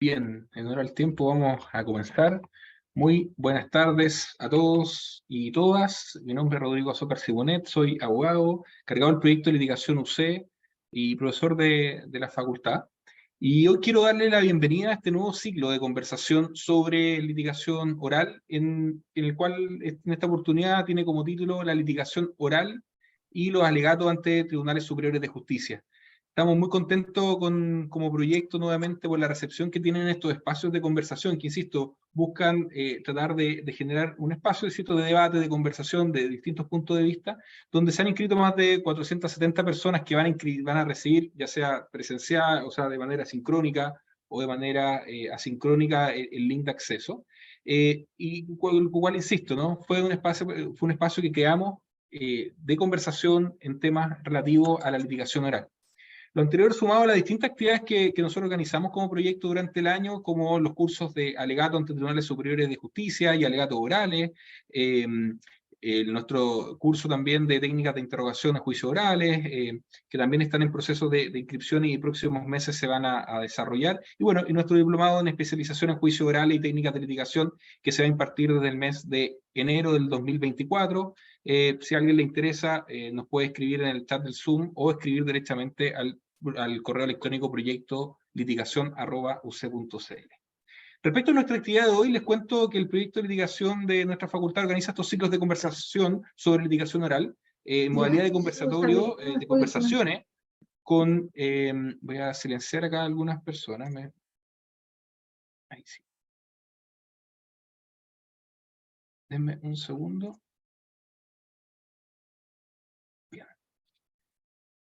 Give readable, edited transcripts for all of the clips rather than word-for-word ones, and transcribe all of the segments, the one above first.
Bien, en honor al tiempo vamos a comenzar. Muy buenas tardes a todos y todas. Mi nombre es Rodrigo Azócar Simonet, soy abogado, cargado del proyecto de litigación UC y profesor de la facultad. Y hoy quiero darle la bienvenida a este nuevo ciclo de conversación sobre litigación oral, en el cual en esta oportunidad tiene como título la litigación oral y los alegatos ante tribunales superiores de justicia. Estamos muy contentos como proyecto nuevamente por la recepción que tienen estos espacios de conversación, que insisto, buscan tratar de generar un espacio de debate, de conversación de distintos puntos de vista, donde se han inscrito más de 470 personas que van a recibir, ya sea presencial, o sea, de manera sincrónica o de manera asincrónica, el link de acceso. Y cual, insisto, ¿no? Fue un espacio que creamos de conversación en temas relativos a la litigación oral. Lo anterior sumado a las distintas actividades que nosotros organizamos como proyecto durante el año, como los cursos de alegato ante tribunales superiores de justicia y alegatos orales, eh, nuestro curso también de técnicas de interrogación a juicios orales, que también están en proceso de inscripción y en próximos meses se van a desarrollar. Y bueno, y nuestro diplomado en especialización en juicios orales y técnicas de litigación, que se va a impartir desde el mes de enero del 2024. Si a alguien le interesa, nos puede escribir en el chat del Zoom o escribir directamente al correo electrónico proyecto litigación@uc.cl. Respecto a nuestra actividad de hoy, les cuento que el proyecto de litigación de nuestra facultad organiza estos ciclos de conversación sobre litigación oral, en modalidad de conversatorio, de conversaciones, voy a silenciar acá a algunas personas. Ahí sí. Denme un segundo.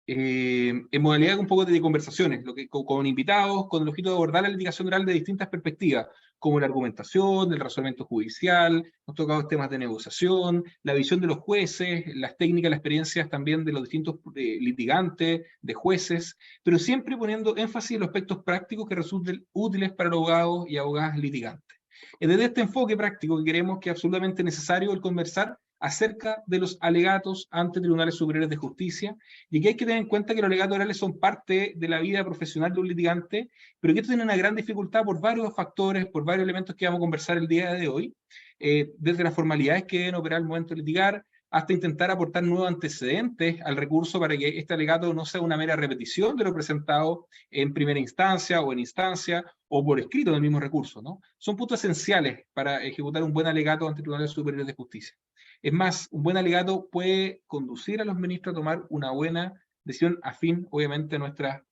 En modalidad un poco de conversaciones, con invitados, con el objetivo de abordar la litigación oral de distintas perspectivas, como la argumentación, el razonamiento judicial, nos tocado temas de negociación, la visión de los jueces, las técnicas, las experiencias también de los distintos litigantes, de jueces, pero siempre poniendo énfasis en los aspectos prácticos que resulten útiles para los abogados y abogadas litigantes. Es desde este enfoque práctico que creemos que es absolutamente necesario el conversar acerca de los alegatos ante tribunales superiores de justicia, y que hay que tener en cuenta que los alegatos orales son parte de la vida profesional de un litigante, pero que esto tiene una gran dificultad por varios factores, por varios elementos que vamos a conversar el día de hoy, desde las formalidades que deben operar al momento de litigar, hasta intentar aportar nuevos antecedentes al recurso para que este alegato no sea una mera repetición de lo presentado en primera instancia o en instancia o por escrito en el mismo recurso, ¿no? Son puntos esenciales para ejecutar un buen alegato ante tribunales superiores de justicia. Es más, un buen alegato puede conducir a los ministros a tomar una buena decisión afín, obviamente, a nuestras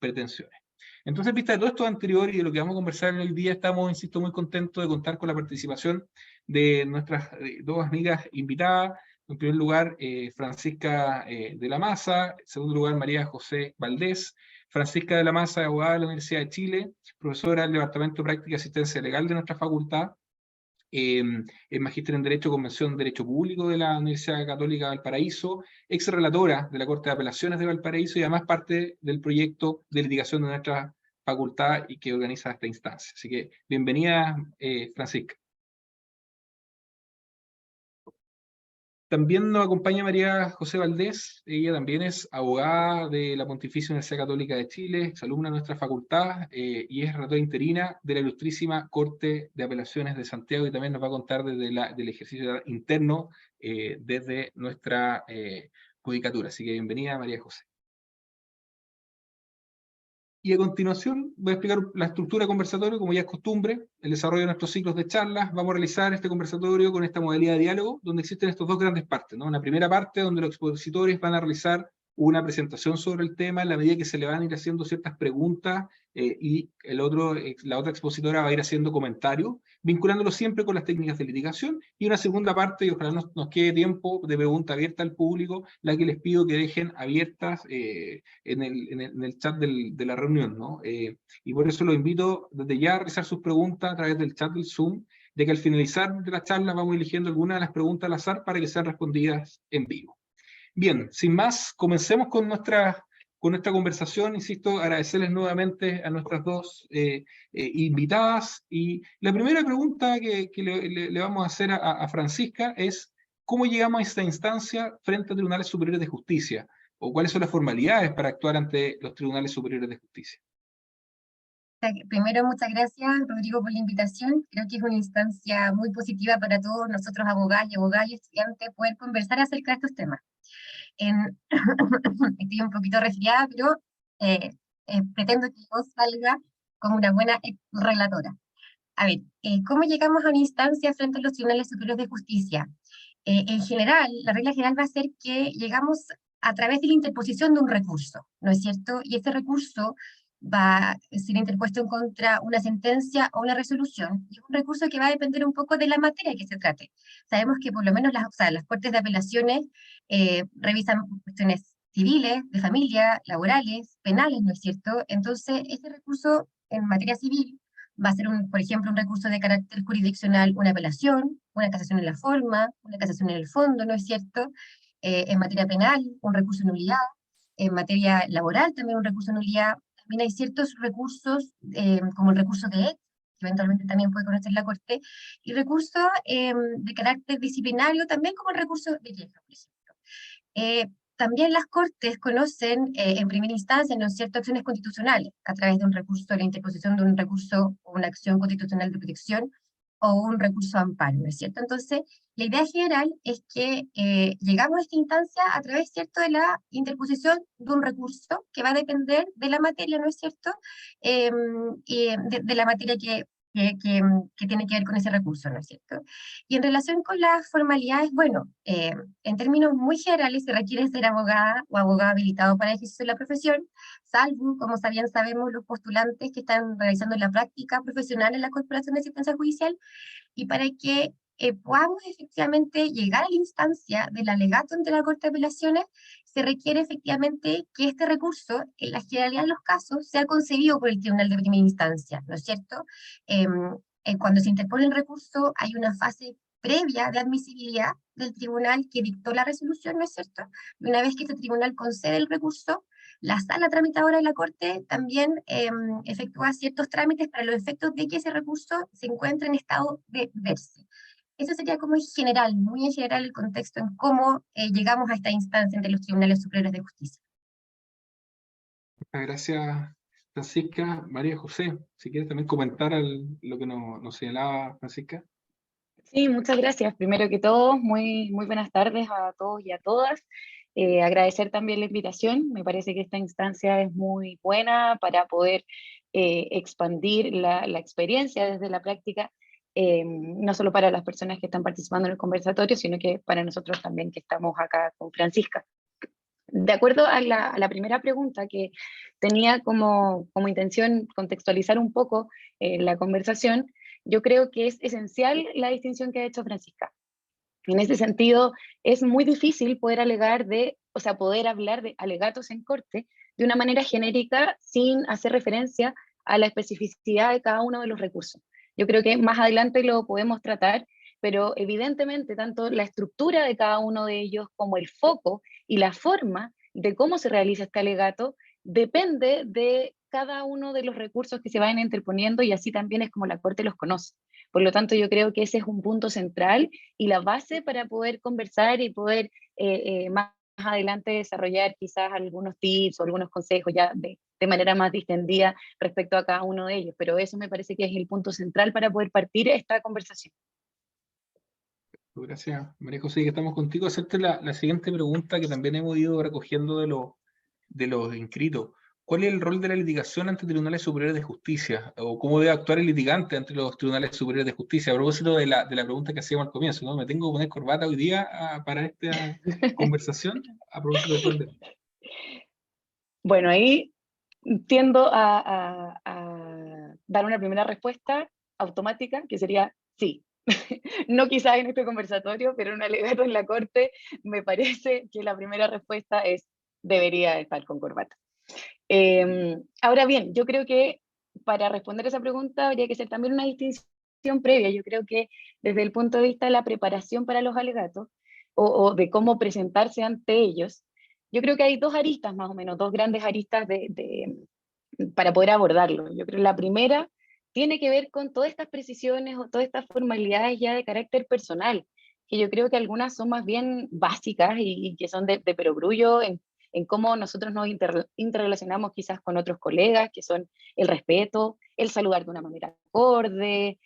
pretensiones. Entonces, vista de todo esto anterior y de lo que vamos a conversar en el día, estamos, insisto, muy contentos de contar con la participación de nuestras dos amigas invitadas. En primer lugar, Francisca de la Maza; en segundo lugar, María José Valdés. Francisca de la Maza, abogada de la Universidad de Chile, profesora del Departamento de Práctica y Asistencia Legal de nuestra facultad, es magíster en Derecho, Convención de Derecho Público de la Universidad Católica de Valparaíso, ex relatora de la Corte de Apelaciones de Valparaíso y además parte del proyecto de litigación de nuestra facultad y que organiza esta instancia. Así que bienvenida, Francisca. También nos acompaña María José Valdés. Ella también es abogada de la Pontificia Universidad Católica de Chile, exalumna de nuestra facultad, y es relatora interina de la Ilustrísima Corte de Apelaciones de Santiago, y también nos va a contar del ejercicio interno desde nuestra judicatura. Así que bienvenida, María José. Y a continuación voy a explicar la estructura de conversatorio, como ya es costumbre, el desarrollo de nuestros ciclos de charlas. Vamos a realizar este conversatorio con esta modalidad de diálogo, donde existen estas dos grandes partes, ¿no? Una primera parte donde los expositores van a realizar una presentación sobre el tema en la medida que se le van a ir haciendo ciertas preguntas, y la otra expositora va a ir haciendo comentarios, vinculándolo siempre con las técnicas de litigación, y una segunda parte, y ojalá nos quede tiempo de pregunta abierta al público, la que les pido que dejen abiertas en el chat de la reunión, ¿no? Y por eso los invito desde ya a realizar sus preguntas a través del chat del Zoom, de que al finalizar de la charla vamos eligiendo algunas de las preguntas al azar para que sean respondidas en vivo. Bien, sin más, comencemos con nuestra conversación. Insisto, agradecerles nuevamente a nuestras dos invitadas. Y la primera pregunta que le vamos a hacer a Francisca es: ¿cómo llegamos a esta instancia frente a tribunales superiores de justicia? ¿O cuáles son las formalidades para actuar ante los tribunales superiores de justicia? Primero, muchas gracias, Rodrigo, por la invitación. Creo que es una instancia muy positiva para todos nosotros, abogados y estudiantes, poder conversar acerca de estos temas. Estoy un poquito resfriada, pero pretendo que yo salga como una buena relatora. A ver, ¿cómo llegamos a una instancia frente a los tribunales superiores de justicia? En general, la regla general va a ser que llegamos a través de la interposición de un recurso, ¿no es cierto? Y este recurso va a ser interpuesto en contra una sentencia o una resolución, y es un recurso que va a depender un poco de la materia que se trate. Sabemos que por lo menos las Cortes de Apelaciones revisan cuestiones civiles, de familia, laborales, penales, ¿no es cierto? Entonces, este recurso en materia civil va a ser, por ejemplo, un recurso de carácter jurisdiccional, una apelación, una casación en la forma, una casación en el fondo, ¿no es cierto? En materia penal, un recurso de nulidad. En materia laboral, también un recurso de nulidad. También hay ciertos recursos, como el recurso de ex, que eventualmente también puede conocer la Corte, y recursos de carácter disciplinario, también como el recurso de queja, por ejemplo. También las Cortes conocen en primera instancia, ¿no es cierto?, acciones constitucionales a través de un recurso, la interposición de un recurso o una acción constitucional de protección o un recurso de amparo, ¿no es cierto? Entonces, la idea general es que llegamos a esta instancia a través, ¿cierto?, de la interposición de un recurso que va a depender de la materia, ¿no es cierto?, y de la materia que tiene que ver con ese recurso, ¿no es cierto? Y en relación con las formalidades, bueno, en términos muy generales se requiere ser abogada o abogado habilitado para el ejercicio de la profesión, salvo, como bien sabemos, los postulantes que están realizando la práctica profesional en la Corporación de Asistencia Judicial, y para que podamos efectivamente llegar a la instancia del alegato ante la Corte de Apelaciones, se requiere efectivamente que este recurso, en la generalidad de los casos, sea concebido por el Tribunal de Primera Instancia, ¿no es cierto? Cuando se interpone el recurso hay una fase previa de admisibilidad del tribunal que dictó la resolución, ¿no es cierto? Y una vez que este tribunal concede el recurso, la sala tramitadora de la Corte también efectúa ciertos trámites para los efectos de que ese recurso se encuentre en estado de verse. Eso sería como en general, muy en general el contexto en cómo llegamos a esta instancia entre los tribunales superiores de justicia. Muchas gracias, Francisca. María José, si quieres también comentar lo que nos señalaba Francisca. Sí, muchas gracias. Primero que todo, muy buenas tardes a todos y a todas. Agradecer también la invitación. Me parece que esta instancia es muy buena para poder expandir la experiencia desde la práctica, no solo para las personas que están participando en el conversatorio, sino que para nosotros también que estamos acá con Francisca. De acuerdo a la primera pregunta, que tenía como intención contextualizar un poco la conversación, yo creo que es esencial la distinción que ha hecho Francisca. En ese sentido, es muy difícil poder poder hablar de alegatos en corte de una manera genérica sin hacer referencia a la especificidad de cada uno de los recursos. Yo creo que más adelante lo podemos tratar, pero evidentemente tanto la estructura de cada uno de ellos como el foco y la forma de cómo se realiza este alegato depende de cada uno de los recursos que se vayan interponiendo, y así también es como la Corte los conoce. Por lo tanto, yo creo que ese es un punto central y la base para poder conversar y poder más adelante desarrollar quizás algunos tips o algunos consejos ya de manera más distendida respecto a cada uno de ellos. Pero eso me parece que es el punto central para poder partir esta conversación. Gracias, María José, que estamos contigo. Hacerte la siguiente pregunta que también hemos ido recogiendo de los inscritos. ¿Cuál es el rol de la litigación ante tribunales superiores de justicia? ¿O cómo debe actuar el litigante ante los tribunales superiores de justicia? A propósito de la pregunta que hacíamos al comienzo, ¿no? ¿Me tengo que poner corbata hoy día para esta conversación? A propósito del rol de... Bueno, ahí tiendo a dar una primera respuesta automática, que sería sí. No quizás en este conversatorio, pero en un alegato en la Corte me parece que la primera respuesta es debería estar con corbata. Ahora bien, yo creo que para responder esa pregunta habría que hacer también una distinción previa. Yo creo que desde el punto de vista de la preparación para los alegatos o de cómo presentarse ante ellos, yo creo que hay dos aristas más o menos, dos grandes aristas para poder abordarlo. Yo creo que la primera tiene que ver con todas estas precisiones o todas estas formalidades ya de carácter personal, que yo creo que algunas son más bien básicas y que son de perogrullo en en cómo nosotros nos interrelacionamos quizás con otros colegas, que son el respeto, el saludar de una manera acorde,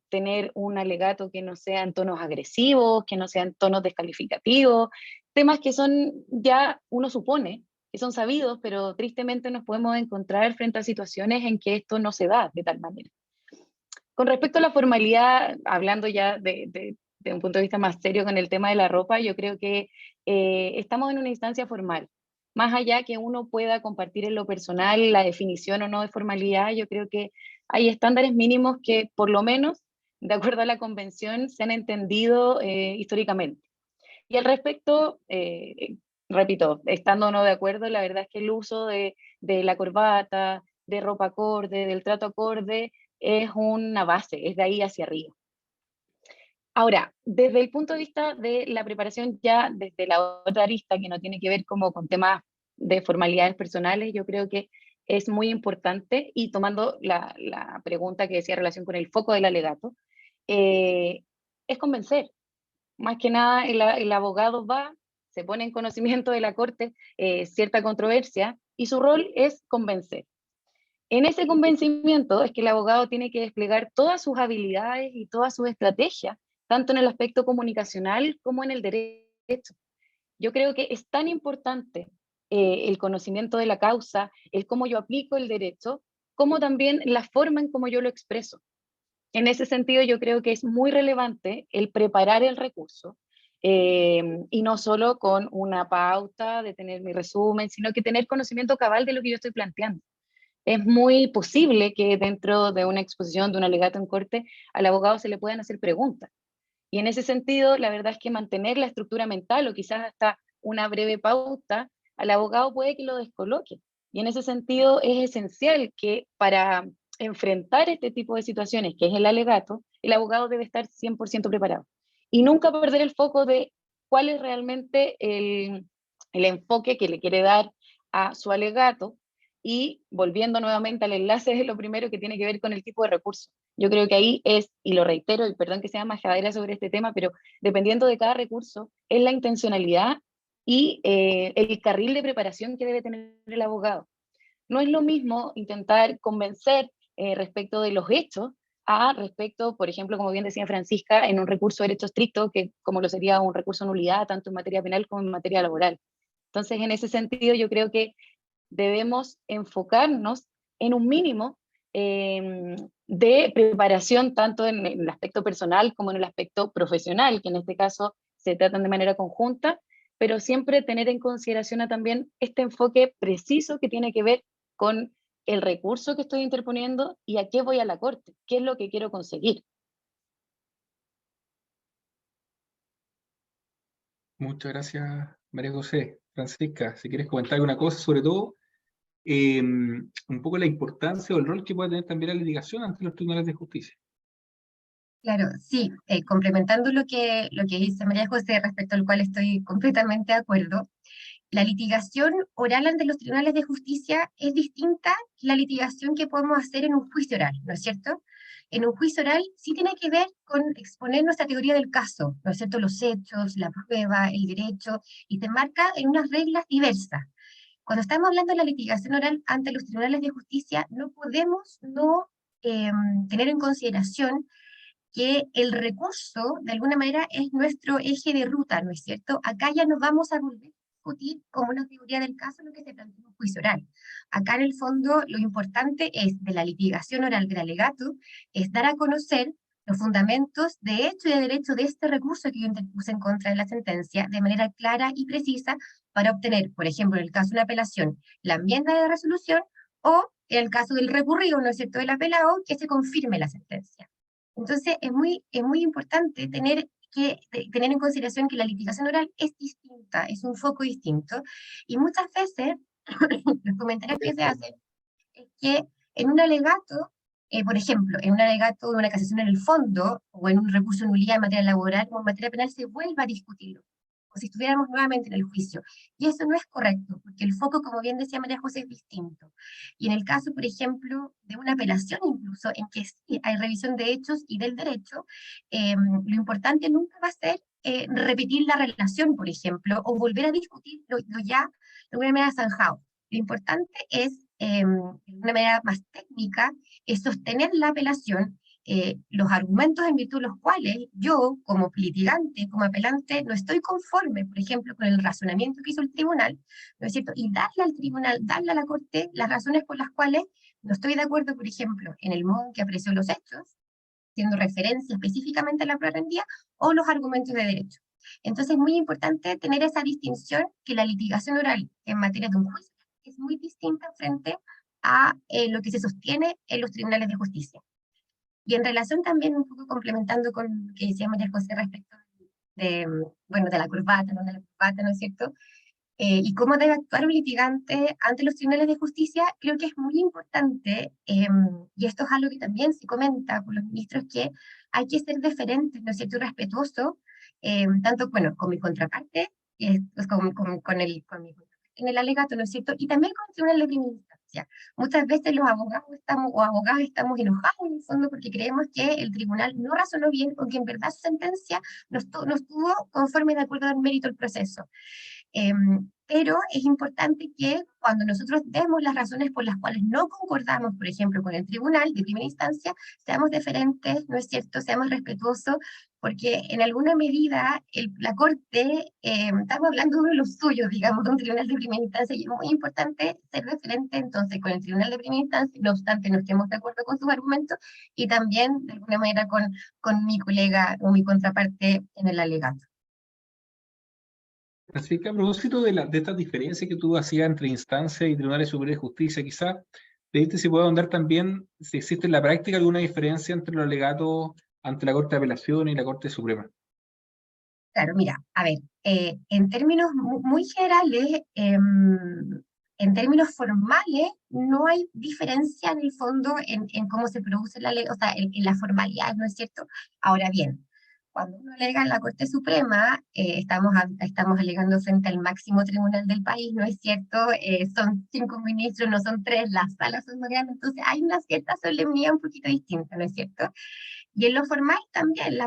tener un alegato que no sea en tonos agresivos, que no sean tonos descalificativos, temas que son ya, uno supone, que son sabidos, pero tristemente nos podemos encontrar frente a situaciones en que esto no se da de tal manera. Con respecto a la formalidad, hablando ya de un punto de vista más serio con el tema de la ropa, yo creo que estamos en una instancia formal. Más allá que uno pueda compartir en lo personal la definición o no de formalidad, yo creo que hay estándares mínimos que, por lo menos, de acuerdo a la convención, se han entendido históricamente. Y al respecto, repito, estando o no de acuerdo, la verdad es que el uso de la corbata, de ropa acorde, del trato acorde, es una base, es de ahí hacia arriba. Ahora, desde el punto de vista de la preparación ya desde la otra arista, que no tiene que ver como con temas de formalidades personales, yo creo que es muy importante, y tomando la pregunta que decía en relación con el foco del alegato, es convencer. Más que nada, el abogado va, se pone en conocimiento de la corte cierta controversia, y su rol es convencer. En ese convencimiento es que el abogado tiene que desplegar todas sus habilidades y todas sus estrategias, tanto en el aspecto comunicacional como en el derecho. Yo creo que es tan importante el conocimiento de la causa, el cómo yo aplico el derecho, como también la forma en cómo yo lo expreso. En ese sentido, yo creo que es muy relevante el preparar el recurso, y no solo con una pauta de tener mi resumen, sino que tener conocimiento cabal de lo que yo estoy planteando. Es muy posible que dentro de una exposición, de un alegato en corte, al abogado se le puedan hacer preguntas. Y en ese sentido, la verdad es que mantener la estructura mental o quizás hasta una breve pauta, al abogado puede que lo descoloque. Y en ese sentido es esencial que para enfrentar este tipo de situaciones, que es el alegato, el abogado debe estar 100% preparado. Y nunca perder el foco de cuál es realmente el enfoque que le quiere dar a su alegato, y volviendo nuevamente al enlace de lo primero que tiene que ver con el tipo de recurso. Yo creo que ahí es, y lo reitero, y perdón que sea majadera sobre este tema, pero dependiendo de cada recurso, es la intencionalidad y el carril de preparación que debe tener el abogado. No es lo mismo intentar convencer respecto de los hechos a respecto, por ejemplo, como bien decía Francisca, en un recurso de derecho estricto, que como lo sería un recurso de nulidad, tanto en materia penal como en materia laboral. Entonces, en ese sentido, yo creo que debemos enfocarnos en un mínimo de preparación, tanto en el aspecto personal como en el aspecto profesional, que en este caso se tratan de manera conjunta, pero siempre tener en consideración también este enfoque preciso que tiene que ver con el recurso que estoy interponiendo y a qué voy a la corte, qué es lo que quiero conseguir. Muchas gracias, María José. Francisca, si quieres comentar alguna cosa, sobre todo, un poco la importancia o el rol que puede tener también la litigación ante los tribunales de justicia. Claro, sí, complementando lo que dice María José, respecto al cual estoy completamente de acuerdo, la litigación oral ante los tribunales de justicia es distinta a la litigación que podemos hacer en un juicio oral, ¿no es cierto? En un juicio oral sí tiene que ver con exponer nuestra teoría del caso, ¿no es cierto? Los hechos, la prueba, el derecho, y se marca en unas reglas diversas. Cuando estamos hablando de la litigación oral ante los tribunales de justicia, no podemos no tener en consideración que el recurso, de alguna manera, es nuestro eje de ruta, ¿no es cierto? Acá ya nos vamos a volver a discutir como una teoría del caso lo que se plantea en un juicio oral. Acá, en el fondo, lo importante es de la litigación oral del alegato, es dar a conocer los fundamentos de hecho y de derecho de este recurso que yo interpuse en contra de la sentencia de manera clara y precisa para obtener, por ejemplo, en el caso de una apelación, la enmienda de resolución, o en el caso del recurrido, ¿no es cierto?, del apelado, que se confirme la sentencia. Entonces, es muy importante tener en consideración que la litigación oral es distinta, es un foco distinto, y muchas veces los comentarios que se hacen es que en un alegato, por ejemplo, en un alegato de una casación en el fondo, o en un recurso de nulidad en materia laboral o en materia penal, se vuelva a discutirlo, o si estuviéramos nuevamente en el juicio. Y eso no es correcto, porque el foco, como bien decía María José, es distinto. Y en el caso, por ejemplo, de una apelación incluso, en que sí hay revisión de hechos y del derecho, lo importante nunca va a ser repetir la relación, por ejemplo, o volver a discutir lo ya de alguna manera zanjado. Lo importante es, de una manera más técnica, es sostener la apelación, los argumentos en virtud de los cuales yo, como litigante, como apelante, no estoy conforme, por ejemplo, con el razonamiento que hizo el tribunal, ¿no es cierto? Y darle al tribunal, darle a la Corte las razones por las cuales no estoy de acuerdo, por ejemplo, en el modo en que apreció los hechos, haciendo referencia específicamente a la prueba rendida, o los argumentos de derecho. Entonces es muy importante tener esa distinción, que la litigación oral en materia de un juicio es muy distinta frente a lo que se sostiene en los tribunales de justicia. Y en relación también, un poco complementando con lo que decía María José respecto de, bueno, de la corbata, ¿no es cierto? Y cómo debe actuar un litigante ante los tribunales de justicia, creo que es muy importante, y esto es algo que también se comenta por los ministros, que hay que ser deferentes, ¿no es cierto?, y respetuoso, tanto, bueno, con mi contraparte, pues con mi en el alegato, ¿no es cierto?, y también con el tribunal de primera instancia. Muchas veces los abogados abogadas estamos enojados en el fondo porque creemos que el tribunal no razonó bien o que en verdad su sentencia no estuvo conforme de acuerdo al mérito del proceso. Pero es importante que cuando nosotros demos las razones por las cuales no concordamos, por ejemplo, con el tribunal de primera instancia, seamos deferentes, ¿no es cierto?, seamos respetuosos, porque en alguna medida la Corte, estamos hablando de uno de los suyos, digamos, de un tribunal de primera instancia, y es muy importante ser deferente entonces con el tribunal de primera instancia, no obstante no estemos de acuerdo con sus argumentos, y también de alguna manera con mi colega o mi contraparte en el alegato. Así que a propósito de estas diferencias que tú hacías entre instancias y tribunales superiores de justicia, quizás pedirte si puedo ahondar también si existe en la práctica alguna diferencia entre los alegatos ante la Corte de Apelación y la Corte Suprema. Claro, mira, a ver, en términos muy generales, en términos formales, no hay diferencia en el fondo en cómo se produce la ley, o sea, en la formalidad, ¿no es cierto? Ahora bien, cuando uno alega en la Corte Suprema, estamos alegando frente al máximo tribunal del país, ¿no es cierto? Son 5 ministros, no son 3, las salas son más grandes, entonces hay una cierta solemnidad un poquito distinta, ¿no es cierto? Y en lo formal también,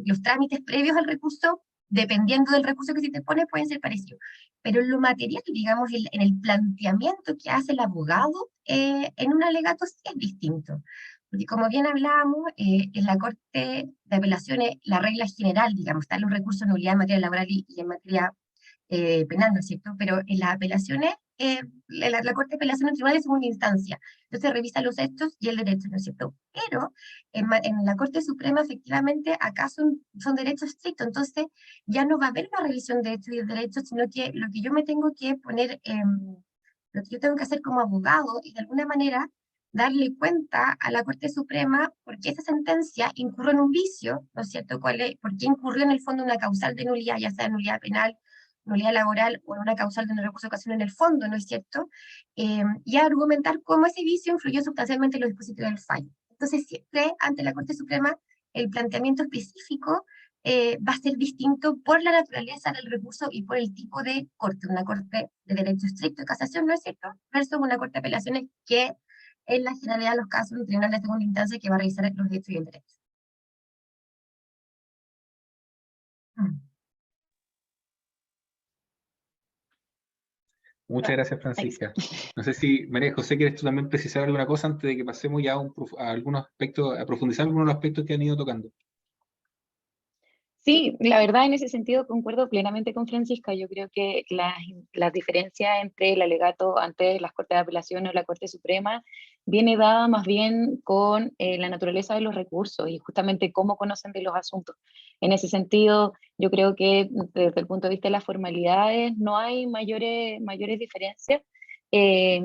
los trámites previos al recurso, dependiendo del recurso que se te pone, pueden ser parecidos. Pero en lo material, digamos, en el planteamiento que hace el abogado en un alegato sí es distinto. Porque como bien hablábamos, en la Corte de Apelaciones, la regla general, digamos, están los recursos de nulidad en materia laboral y en materia penal, ¿no es cierto? Pero en las apelaciones, la Corte de Apelación es un tribunal de segunda instancia, entonces revisa los hechos y el derecho, ¿no es cierto? Pero en la Corte Suprema, efectivamente, acá son derechos estrictos, entonces ya no va a haber una revisión de hechos y de derechos, sino que lo que yo me tengo que poner, lo que yo tengo que hacer como abogado, y de alguna manera darle cuenta a la Corte Suprema porque esa sentencia incurrió en un vicio, ¿no es cierto? ¿Por qué incurrió en el fondo una causal de nulidad, ya sea nulidad penal, nulidad laboral o en una causal de no recurso de ocasión en el fondo, ¿no es cierto? Y argumentar cómo ese vicio influyó sustancialmente en los dispositivos del fallo. Entonces, siempre ante la Corte Suprema, el planteamiento específico va a ser distinto por la naturaleza del recurso y por el tipo de corte. Una corte de derecho estricto de casación, ¿no es cierto? Versus una corte de apelaciones que, en la generalidad de los casos, un tribunal de segunda instancia que va a revisar los hechos y el derecho. Muchas gracias, Francisca. No sé si, María José, ¿quieres tú también precisar alguna cosa antes de que pasemos ya a algunos aspectos, a profundizar en algunos de los aspectos que han ido tocando? Sí, la verdad en ese sentido concuerdo plenamente con Francisca. Yo creo que las diferencias entre el alegato ante las Cortes de Apelación o la Corte Suprema viene dada más bien con la naturaleza de los recursos y justamente cómo conocen de los asuntos. En ese sentido, yo creo que desde el punto de vista de las formalidades no hay mayores diferencias, eh,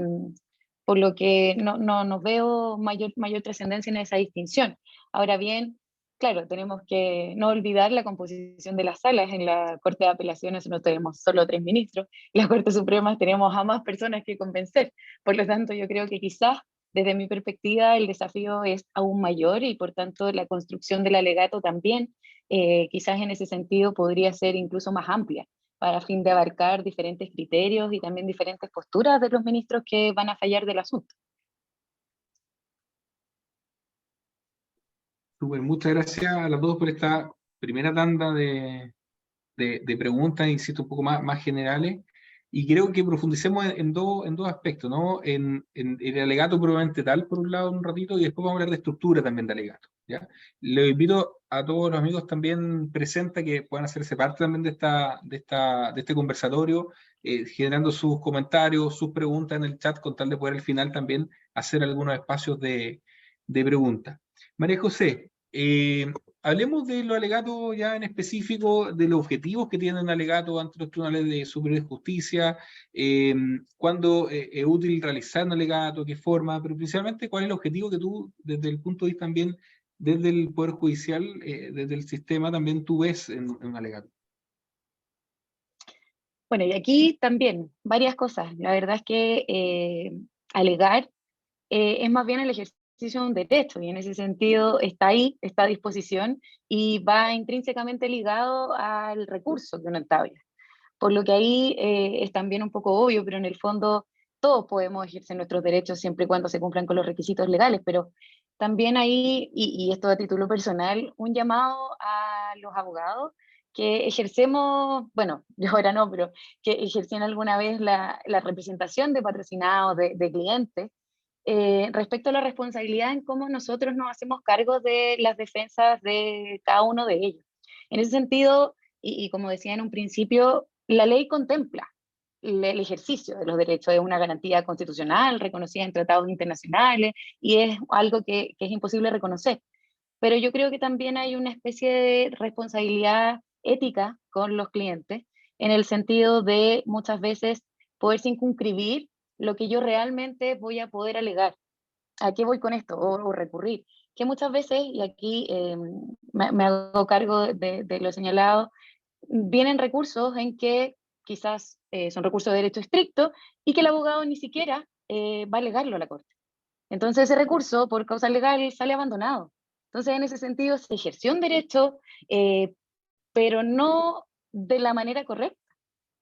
por lo que no veo mayor trascendencia en esa distinción. Ahora bien, claro, tenemos que no olvidar la composición de las salas. En la Corte de Apelaciones no tenemos solo 3 ministros, en la Corte Suprema tenemos a más personas que convencer. Por lo tanto, yo creo que quizás, desde mi perspectiva, el desafío es aún mayor y por tanto la construcción del alegato también, quizás en ese sentido podría ser incluso más amplia, para fin de abarcar diferentes criterios y también diferentes posturas de los ministros que van a fallar del asunto. Súper, muchas gracias a las dos por esta primera tanda de preguntas, insisto, un poco más generales. Y creo que profundicemos en dos aspectos, ¿no? En el alegato probablemente tal, por un lado, un ratito, y después vamos a hablar de estructura también de alegato, ¿ya? Le invito a todos los amigos también presentes que puedan hacerse parte también de este conversatorio, generando sus comentarios, sus preguntas en el chat, con tal de poder al final también hacer algunos espacios de preguntas. María José, hablemos de los alegatos ya en específico, de los objetivos que tienen alegatos ante los tribunales de superior de justicia, cuándo es útil realizar un alegato, qué forma, pero principalmente cuál es el objetivo que tú, desde el punto de vista también, desde el Poder Judicial, desde el sistema, también tú ves en un alegato. Bueno, y aquí también varias cosas. La verdad es que alegar es más bien el ejercicio de un derecho y en ese sentido está ahí, está a disposición y va intrínsecamente ligado al recurso que uno entabla. Por lo que ahí es también un poco obvio, pero en el fondo todos podemos ejercer nuestros derechos siempre y cuando se cumplan con los requisitos legales, pero también ahí, y esto a título personal, un llamado a los abogados que ejercemos, bueno, yo ahora no, pero que ejercían alguna vez la representación de patrocinados, de clientes, respecto a la responsabilidad en cómo nosotros nos hacemos cargo de las defensas de cada uno de ellos. En ese sentido, y como decía en un principio, la ley contempla el ejercicio de los derechos, es una garantía constitucional reconocida en tratados internacionales y es algo que es imposible reconocer. Pero yo creo que también hay una especie de responsabilidad ética con los clientes, en el sentido de muchas veces poder circunscribir lo que yo realmente voy a poder alegar. ¿A qué voy con esto? O recurrir. Que muchas veces, y aquí me hago cargo de lo señalado, vienen recursos en que quizás son recursos de derecho estricto y que el abogado ni siquiera va a alegarlo a la corte. Entonces ese recurso, por causa legal, sale abandonado. Entonces, en ese sentido, se ejerció un derecho, pero no de la manera correcta.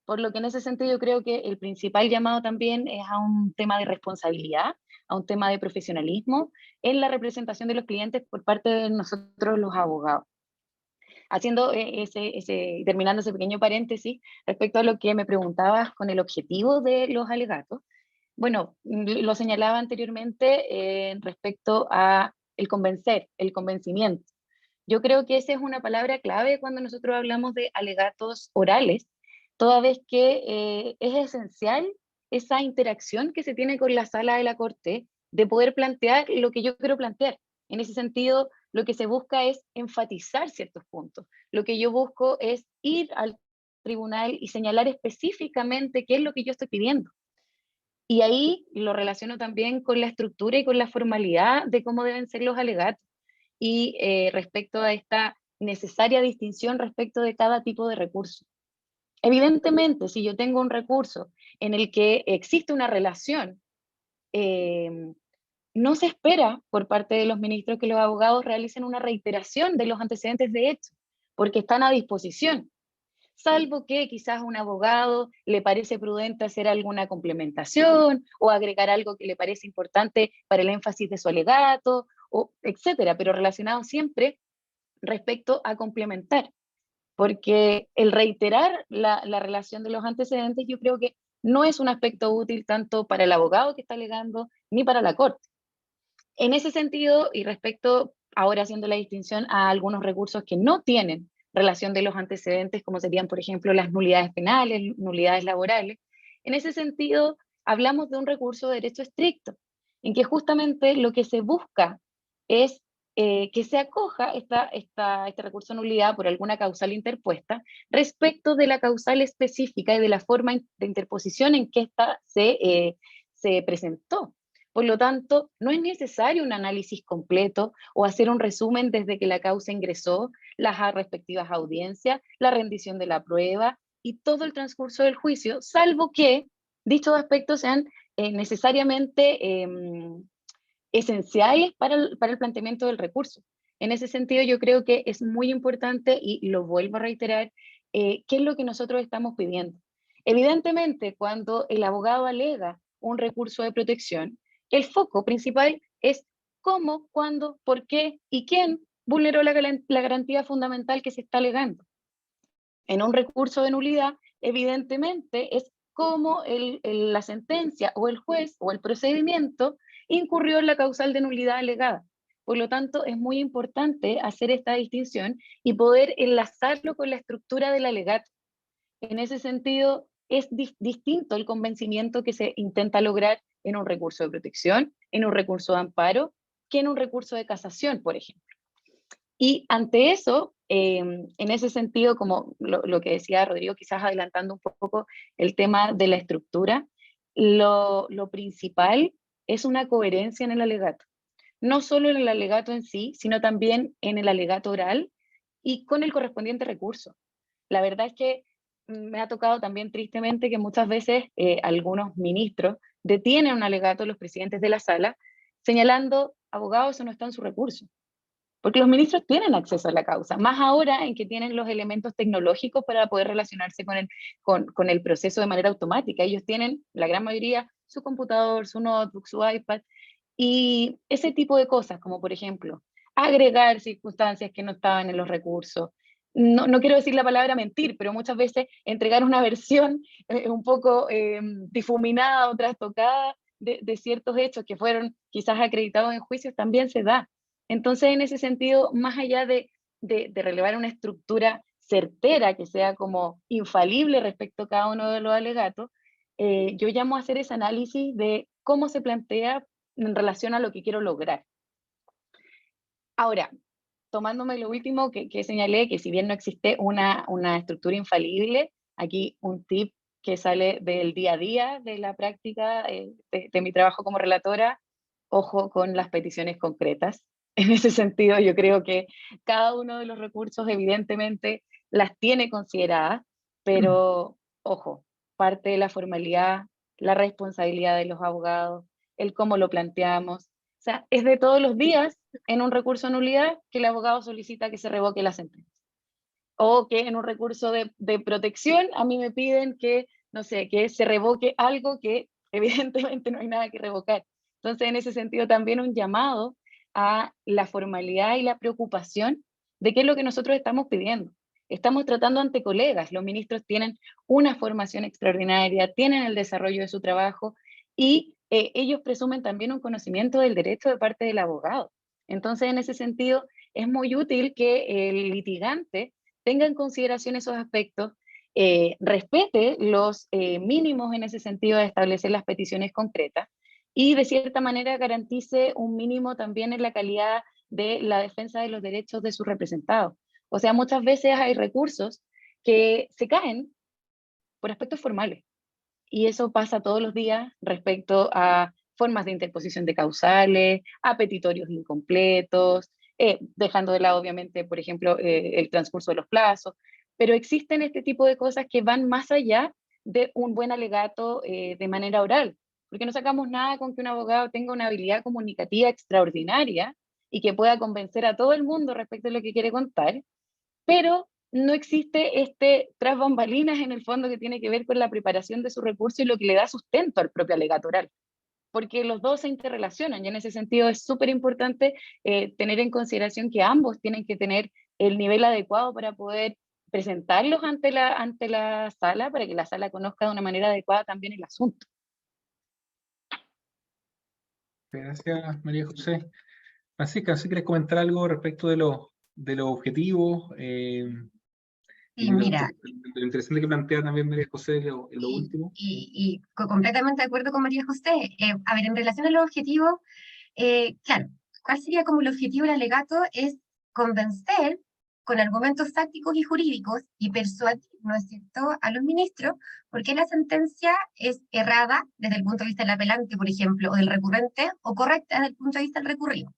Por lo que en ese sentido yo creo que el principal llamado también es a un tema de responsabilidad, a un tema de profesionalismo en la representación de los clientes por parte de nosotros los abogados. Haciendo terminando ese pequeño paréntesis respecto a lo que me preguntabas con el objetivo de los alegatos, bueno, lo señalaba anteriormente respecto a el convencer, el convencimiento. Yo creo que esa es una palabra clave cuando nosotros hablamos de alegatos orales, toda vez que es esencial esa interacción que se tiene con la sala de la corte de poder plantear lo que yo quiero plantear. En ese sentido, lo que se busca es enfatizar ciertos puntos. Lo que yo busco es ir al tribunal y señalar específicamente qué es lo que yo estoy pidiendo. Y ahí lo relaciono también con la estructura y con la formalidad de cómo deben ser los alegatos y respecto a esta necesaria distinción respecto de cada tipo de recurso. Evidentemente, si yo tengo un recurso en el que existe una relación, no se espera por parte de los ministros que los abogados realicen una reiteración de los antecedentes de hecho, porque están a disposición, salvo que quizás a un abogado le parece prudente hacer alguna complementación o agregar algo que le parece importante para el énfasis de su alegato, o etcétera, pero relacionado siempre respecto a complementar, porque el reiterar la relación de los antecedentes yo creo que no es un aspecto útil tanto para el abogado que está alegando ni para la corte. En ese sentido, y respecto, ahora haciendo la distinción a algunos recursos que no tienen relación de los antecedentes, como serían, por ejemplo, las nulidades penales, nulidades laborales, en ese sentido, hablamos de un recurso de derecho estricto, en que justamente lo que se busca es que se acoja este recurso de nulidad por alguna causal interpuesta respecto de la causal específica y de la forma de interposición en que ésta se presentó. Por lo tanto, no es necesario un análisis completo o hacer un resumen desde que la causa ingresó, las respectivas audiencias, la rendición de la prueba y todo el transcurso del juicio, salvo que dichos aspectos sean necesariamente esenciales para el planteamiento del recurso. En ese sentido, yo creo que es muy importante, y lo vuelvo a reiterar, qué es lo que nosotros estamos pidiendo. Evidentemente, cuando el abogado alega un recurso de protección, el foco principal es cómo, cuándo, por qué y quién vulneró la garantía fundamental que se está alegando. En un recurso de nulidad, evidentemente, es cómo la sentencia o el juez o el procedimiento incurrió en la causal de nulidad alegada. Por lo tanto, es muy importante hacer esta distinción y poder enlazarlo con la estructura del alegato. En ese sentido, es distinto el convencimiento que se intenta lograr en un recurso de protección, en un recurso de amparo, que en un recurso de casación, por ejemplo. Y ante eso, en ese sentido, como lo que decía Rodrigo, quizás adelantando un poco el tema de la estructura, lo principal es una coherencia en el alegato. No solo en el alegato en sí, sino también en el alegato oral y con el correspondiente recurso. La verdad es que me ha tocado también tristemente que muchas veces algunos ministros detienen un alegato, los presidentes de la sala, señalando, abogado, eso no está en su recurso. Porque los ministros tienen acceso a la causa, más ahora en que tienen los elementos tecnológicos para poder relacionarse con el proceso de manera automática. Ellos tienen, la gran mayoría, su computador, su notebook, su iPad, y ese tipo de cosas, como por ejemplo, agregar circunstancias que no estaban en los recursos. No quiero decir la palabra mentir, pero muchas veces entregar una versión un poco difuminada o trastocada de ciertos hechos que fueron quizás acreditados en juicios también se da. Entonces, en ese sentido, más allá de relevar una estructura certera que sea como infalible respecto a cada uno de los alegatos, yo llamo a hacer ese análisis de cómo se plantea en relación a lo que quiero lograr. Ahora, tomándome lo último que señalé, que si bien no existe una estructura infalible, aquí un tip que sale del día a día de la práctica de mi trabajo como relatora, ojo con las peticiones concretas. En ese sentido, yo creo que cada uno de los recursos evidentemente las tiene consideradas, pero ojo, parte de la formalidad, la responsabilidad de los abogados, el cómo lo planteamos. O sea, es de todos los días en un recurso de nulidad que el abogado solicita que se revoque la sentencia. O que en un recurso de protección a mí me piden que, no sé, que se revoque algo que evidentemente no hay nada que revocar. Entonces, en ese sentido, también un llamado a la formalidad y la preocupación de qué es lo que nosotros estamos pidiendo. Estamos tratando ante colegas, los ministros tienen una formación extraordinaria, tienen el desarrollo de su trabajo y ellos presumen también un conocimiento del derecho de parte del abogado. Entonces, en ese sentido, es muy útil que el litigante tenga en consideración esos aspectos, respete los mínimos en ese sentido de establecer las peticiones concretas y de cierta manera garantice un mínimo también en la calidad de la defensa de los derechos de sus representados. O sea, muchas veces hay recursos que se caen por aspectos formales y eso pasa todos los días respecto a formas de interposición de causales, a petitorios incompletos, dejando de lado obviamente, por ejemplo, el transcurso de los plazos, pero existen este tipo de cosas que van más allá de un buen alegato de manera oral, porque no sacamos nada con que un abogado tenga una habilidad comunicativa extraordinaria y que pueda convencer a todo el mundo respecto a lo que quiere contar, pero no existe este tras bambalinas en el fondo que tiene que ver con la preparación de su recurso y lo que le da sustento al propio alegato oral, porque los dos se interrelacionan y en ese sentido es súper importante tener en consideración que ambos tienen que tener el nivel adecuado para poder presentarlos ante la sala, para que la sala conozca de una manera adecuada también el asunto. Gracias, María José. Francisca, ¿sí quieres comentar algo respecto de los objetivos? Sí, mira, Lo interesante que plantea también María José en lo último. completamente de acuerdo con María José. A ver, en relación a los objetivos, claro, ¿cuál sería como el objetivo del alegato? Es convencer con argumentos tácticos y jurídicos y persuadir, ¿no es cierto?, a los ministros porque la sentencia es errada desde el punto de vista del apelante, por ejemplo, o del recurrente, o correcta desde el punto de vista del recurrido.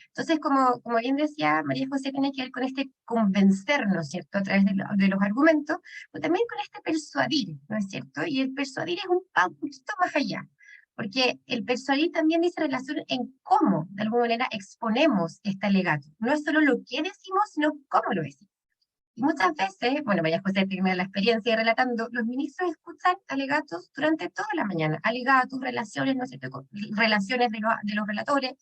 Entonces, como bien decía María José, tiene que ver con este convencer, ¿no es cierto?, a través de los argumentos, pero también con este persuadir, ¿no es cierto? Y el persuadir es un poquito más allá, porque el persuadir también dice relación en cómo, de alguna manera, exponemos este alegato. No es solo lo que decimos, sino cómo lo decimos. Y muchas veces, bueno, María José tiene la experiencia relatando, los ministros escuchan alegatos durante toda la mañana, alegatos, relaciones, ¿no es cierto?, relaciones de los relatores.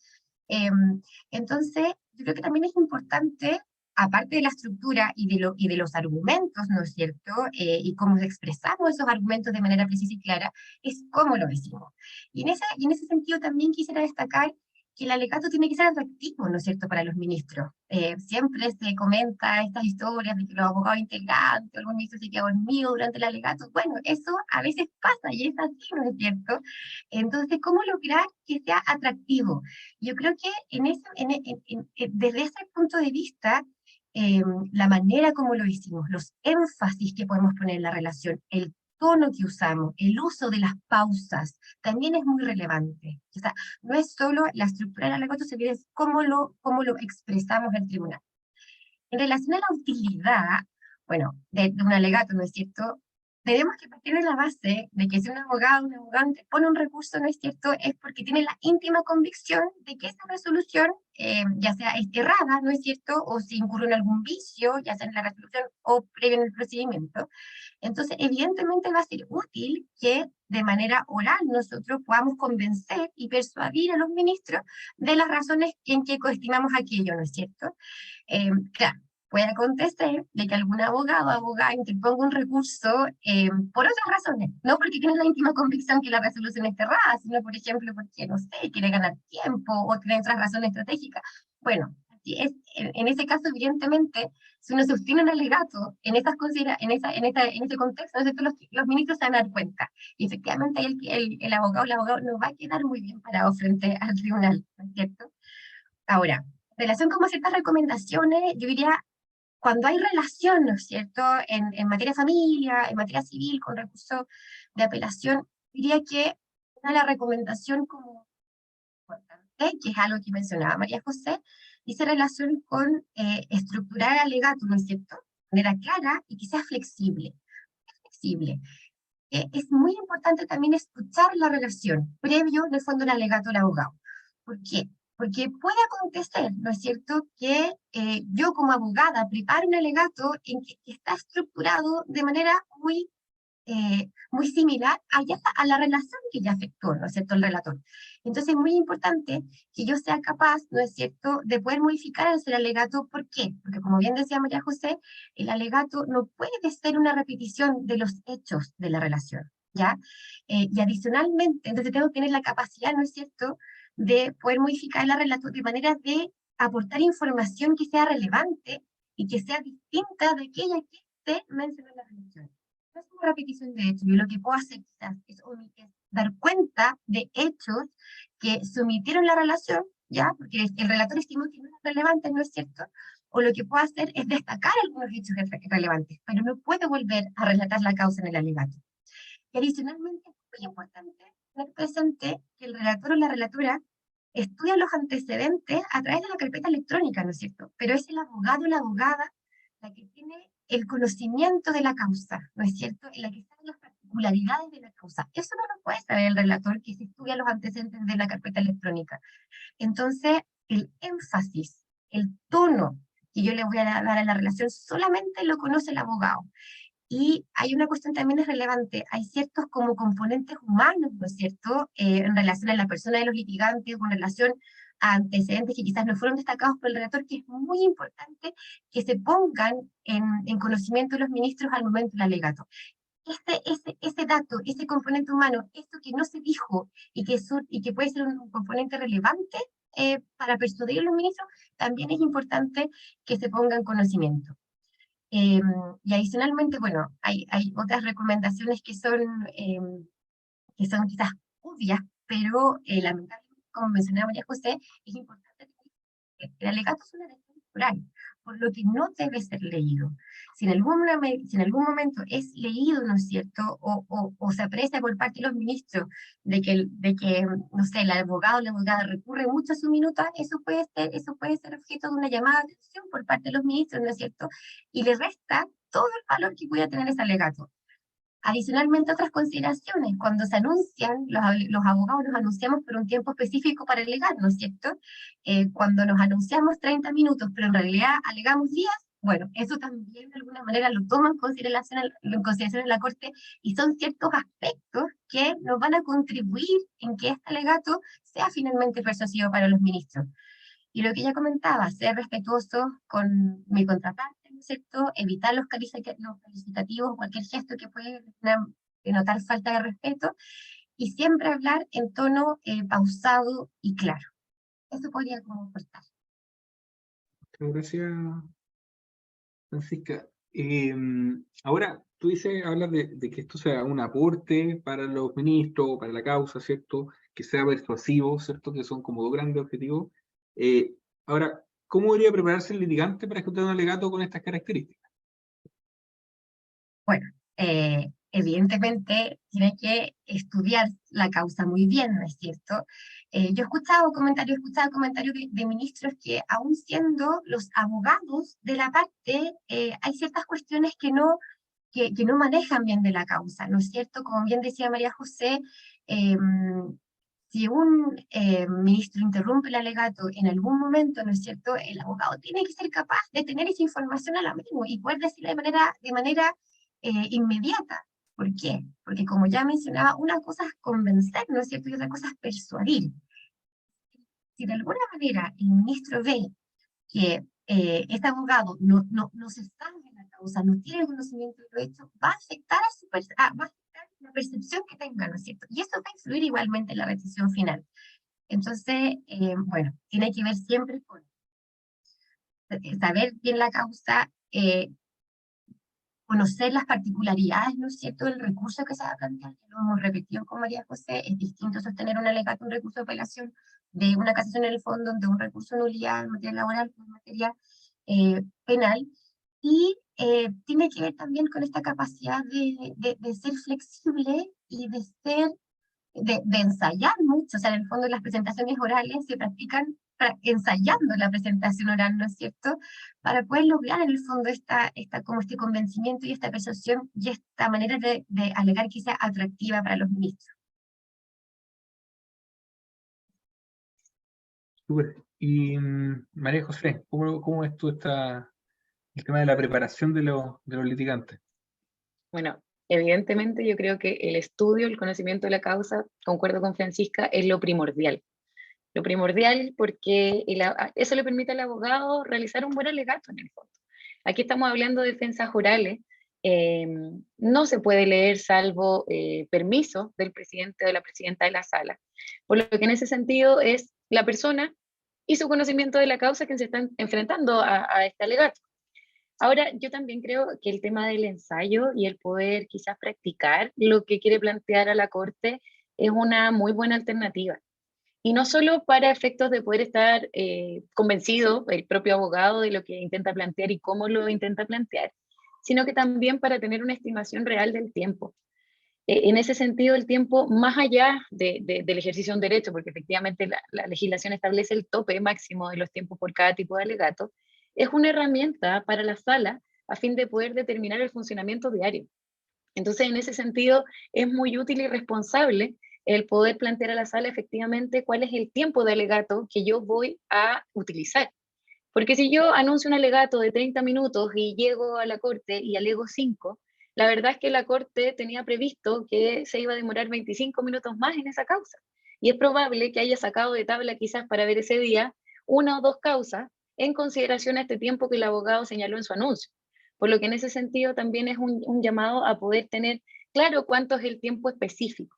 Entonces, yo creo que también es importante aparte de la estructura y de los argumentos, ¿no es cierto? Y cómo expresamos esos argumentos de manera precisa y clara, es cómo lo decimos. Y en ese sentido también quisiera destacar que el alegato tiene que ser atractivo, ¿no es cierto?, para los ministros. Siempre se comenta estas historias de que los abogados integrantes, algún ministro se queda dormido durante el alegato. Bueno, eso a veces pasa y es así, ¿no es cierto? Entonces, ¿cómo lograr que sea atractivo? Yo creo que desde ese punto de vista, la manera como lo hicimos, los énfasis que podemos poner en la relación, el tono que usamos, el uso de las pausas, también es muy relevante. O sea, no es solo la estructura del alegato, sino es cómo lo expresamos en el tribunal. En relación a la utilidad, bueno, de un alegato, ¿no es cierto? Tenemos que partir de la base de que si un abogado pone un recurso, ¿no es cierto?, es porque tiene la íntima convicción de que esa resolución, ya sea errada, ¿no es cierto?, o si incurre en algún vicio, ya sea en la resolución o previo en el procedimiento. Entonces, evidentemente va a ser útil que de manera oral nosotros podamos convencer y persuadir a los ministros de las razones en que coestimamos aquello, ¿no es cierto? Claro, puede acontecer de que algún abogado o abogada interponga un recurso por otras razones, no porque tiene la íntima convicción que la resolución es errada, sino, por ejemplo, porque, no sé, quiere ganar tiempo o tiene otras razones estratégicas. Bueno, en ese caso, evidentemente, si uno sostiene un alegato en ese contexto, los ministros se van a dar cuenta. Y efectivamente, el abogado o la abogada no va a quedar muy bien parado frente al tribunal, ¿no es cierto? Ahora, en relación con ciertas recomendaciones, yo diría, cuando hay relación, ¿no es cierto?, en materia de familia, en materia civil, con recurso de apelación, diría que una recomendación como importante, que es algo que mencionaba María José, dice relación con estructurar el alegato, ¿no es cierto?, de manera clara y que sea flexible. Flexible. Es muy importante también escuchar la relación previo, de fondo, al alegato del abogado. ¿Por qué? Porque puede acontecer, ¿no es cierto?, que yo como abogada prepare un alegato en que está estructurado de manera muy similar a la relación que ya efectuó, ¿no es cierto?, el relator. Entonces es muy importante que yo sea capaz, ¿no es cierto?, de poder modificar ese alegato. ¿Por qué? Porque, como bien decía María José, el alegato no puede ser una repetición de los hechos de la relación, ¿ya? Y adicionalmente, entonces tengo que tener la capacidad, ¿no es cierto?, de poder modificar el relato de manera de aportar información que sea relevante y que sea distinta de aquella que se mencionó en la relación. No es una repetición de hechos. Yo lo que puedo hacer quizás es dar cuenta de hechos que se omitieron en la relación, ¿ya? Porque el relator estimó que no eran relevantes, ¿no es cierto? O lo que puedo hacer es destacar algunos hechos relevantes, pero no puedo volver a relatar la causa en el alegato. Y adicionalmente, es muy importante tener presente que el relator o la relatora estudia los antecedentes a través de la carpeta electrónica, ¿no es cierto? Pero es el abogado o la abogada la que tiene el conocimiento de la causa, ¿no es cierto? En la que están las particularidades de la causa. Eso no lo puede saber el relator que se estudia los antecedentes de la carpeta electrónica. Entonces, el énfasis, el tono que yo le voy a dar a la relación solamente lo conoce el abogado. Y hay una cuestión también es relevante, hay ciertos como componentes humanos, ¿no es cierto?, en relación a la persona de los litigantes, o en relación a antecedentes que quizás no fueron destacados por el relator, que es muy importante que se pongan en conocimiento de los ministros al momento del alegato. Ese dato, ese componente humano, esto que no se dijo y que puede ser un componente relevante para persuadir a los ministros, también es importante que se ponga en conocimiento. Y adicionalmente, bueno, hay otras recomendaciones que son quizás obvias, pero lamentablemente, como mencionaba María José, es importante que el alegato es una decisión oral, por lo que no debe ser leído. Si en algún momento es leído, ¿no es cierto?, o se aprecia por parte de los ministros de que no sé, el abogado o la abogada recurre mucho a su minuta, eso puede ser objeto de una llamada de atención por parte de los ministros, ¿no es cierto?, y le resta todo el valor que pueda tener ese alegato. Adicionalmente, otras consideraciones, cuando se anuncian, los abogados nos anunciamos por un tiempo específico para alegar, ¿no es cierto? Cuando nos anunciamos 30 minutos, pero en realidad alegamos días, bueno, eso también de alguna manera lo toma en consideración en la Corte, y son ciertos aspectos que nos van a contribuir en que este alegato sea finalmente persuasivo para los ministros. Y lo que ella comentaba, ser respetuoso con mi contraparte, ¿no es cierto? Evitar los calificativos, cualquier gesto que puede denotar falta de respeto, y siempre hablar en tono pausado y claro. Eso podría como aportar. Gracias, Francisca. Ahora, tú dices, hablas de que esto sea un aporte para los ministros, para la causa, ¿cierto? Que sea persuasivo, ¿cierto? Que son como dos grandes objetivos. Ahora, ¿cómo debería prepararse el litigante para ejecutar un alegato con estas características? Bueno, evidentemente tiene que estudiar la causa muy bien, ¿no es cierto? Yo he escuchado comentarios de ministros que aún siendo los abogados de la parte, hay ciertas cuestiones que no manejan bien de la causa, ¿no es cierto? Como bien decía María José, si un ministro interrumpe el alegato en algún momento, ¿no es cierto? El abogado tiene que ser capaz de tener esa información a la mano y poder decirla de manera inmediata. ¿Por qué? Porque como ya mencionaba, una cosa es convencer, ¿no es cierto? Y otra cosa es persuadir. Si de alguna manera el ministro ve que este abogado no se sabe la causa, no tiene conocimiento de lo hecho, va a afectar va a afectar la percepción que tenga, ¿no es cierto? Y eso va a influir igualmente en la decisión final. Entonces, bueno, tiene que ver siempre con saber bien la causa, conocer las particularidades, ¿no es cierto?, del recurso que se va a plantear, que lo hemos repetido con María José, es distinto sostener un alegato, un recurso de apelación, de una casación en el fondo, de un recurso de nulidad en materia laboral, en materia penal, y tiene que ver también con esta capacidad de ser flexible y de ser de ensayar mucho, o sea, en el fondo las presentaciones orales se practican ensayando la presentación oral, ¿no es cierto? Para poder lograr en el fondo como este convencimiento y esta persuasión y esta manera de alegar que sea atractiva para los ministros. Súper. Y María José, ¿cómo ves tú el tema de la preparación de los litigantes? Bueno, evidentemente yo creo que el estudio, el conocimiento de la causa, concuerdo con Francisca, es lo primordial. Lo primordial porque eso le permite al abogado realizar un buen alegato en el fondo. Aquí estamos hablando de defensas orales. No se puede leer salvo permiso del presidente o de la presidenta de la sala. Por lo que en ese sentido es la persona y su conocimiento de la causa quien se están enfrentando a este alegato. Ahora, yo también creo que el tema del ensayo y el poder quizás practicar lo que quiere plantear a la Corte es una muy buena alternativa. Y no solo para efectos de poder estar convencido el propio abogado de lo que intenta plantear y cómo lo intenta plantear, sino que también para tener una estimación real del tiempo. En ese sentido, el tiempo, más allá del ejercicio de un derecho, porque efectivamente la legislación establece el tope máximo de los tiempos por cada tipo de alegato, es una herramienta para la sala a fin de poder determinar el funcionamiento diario. Entonces, en ese sentido, es muy útil y responsable el poder plantear a la sala efectivamente cuál es el tiempo de alegato que yo voy a utilizar. Porque si yo anuncio un alegato de 30 minutos y llego a la corte y alego 5, la verdad es que la corte tenía previsto que se iba a demorar 25 minutos más en esa causa. Y es probable que haya sacado de tabla quizás para ver ese día una o dos causas en consideración a este tiempo que el abogado señaló en su anuncio. Por lo que en ese sentido también es un llamado a poder tener claro cuánto es el tiempo específico.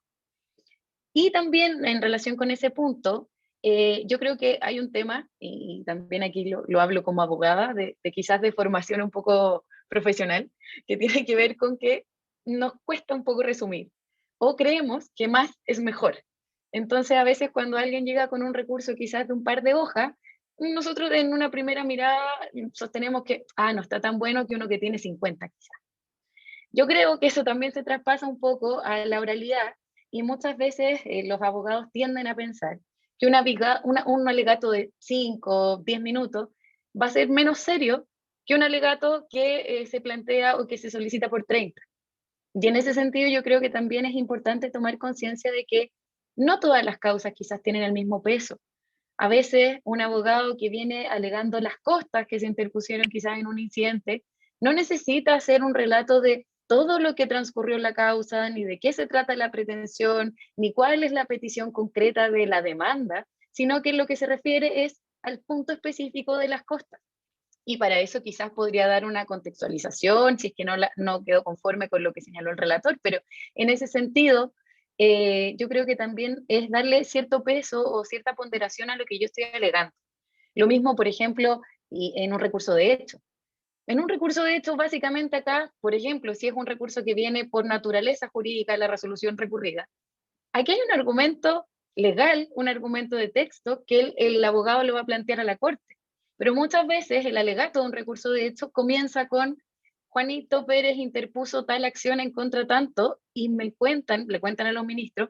Y también en relación con ese punto, yo creo que hay un tema, y también aquí lo hablo como abogada, de quizás de formación un poco profesional, que tiene que ver con que nos cuesta un poco resumir, o creemos que más es mejor. Entonces, a veces cuando alguien llega con un recurso quizás de un par de hojas, nosotros en una primera mirada sostenemos que, no está tan bueno que uno que tiene 50 quizás. Yo creo que eso también se traspasa un poco a la oralidad y muchas veces los abogados tienden a pensar que un alegato de 5 o 10 minutos va a ser menos serio que un alegato que se plantea o que se solicita por 30. Y en ese sentido yo creo que también es importante tomar conciencia de que no todas las causas quizás tienen el mismo peso. A veces un abogado que viene alegando las costas que se interpusieron quizás en un incidente no necesita hacer un relato de todo lo que transcurrió en la causa, ni de qué se trata la pretensión, ni cuál es la petición concreta de la demanda, sino que lo que se refiere es al punto específico de las costas. Y para eso quizás podría dar una contextualización, si es que no quedó conforme con lo que señaló el relator, pero en ese sentido, yo creo que también es darle cierto peso o cierta ponderación a lo que yo estoy alegando. Lo mismo, por ejemplo, en un recurso de hecho. En un recurso de hecho, básicamente acá, por ejemplo, si es un recurso que viene por naturaleza jurídica de la resolución recurrida, aquí hay un argumento legal, un argumento de texto que el abogado le va a plantear a la corte. Pero muchas veces el alegato de un recurso de hecho comienza con Juanito Pérez interpuso tal acción en contra tanto y le cuentan a los ministros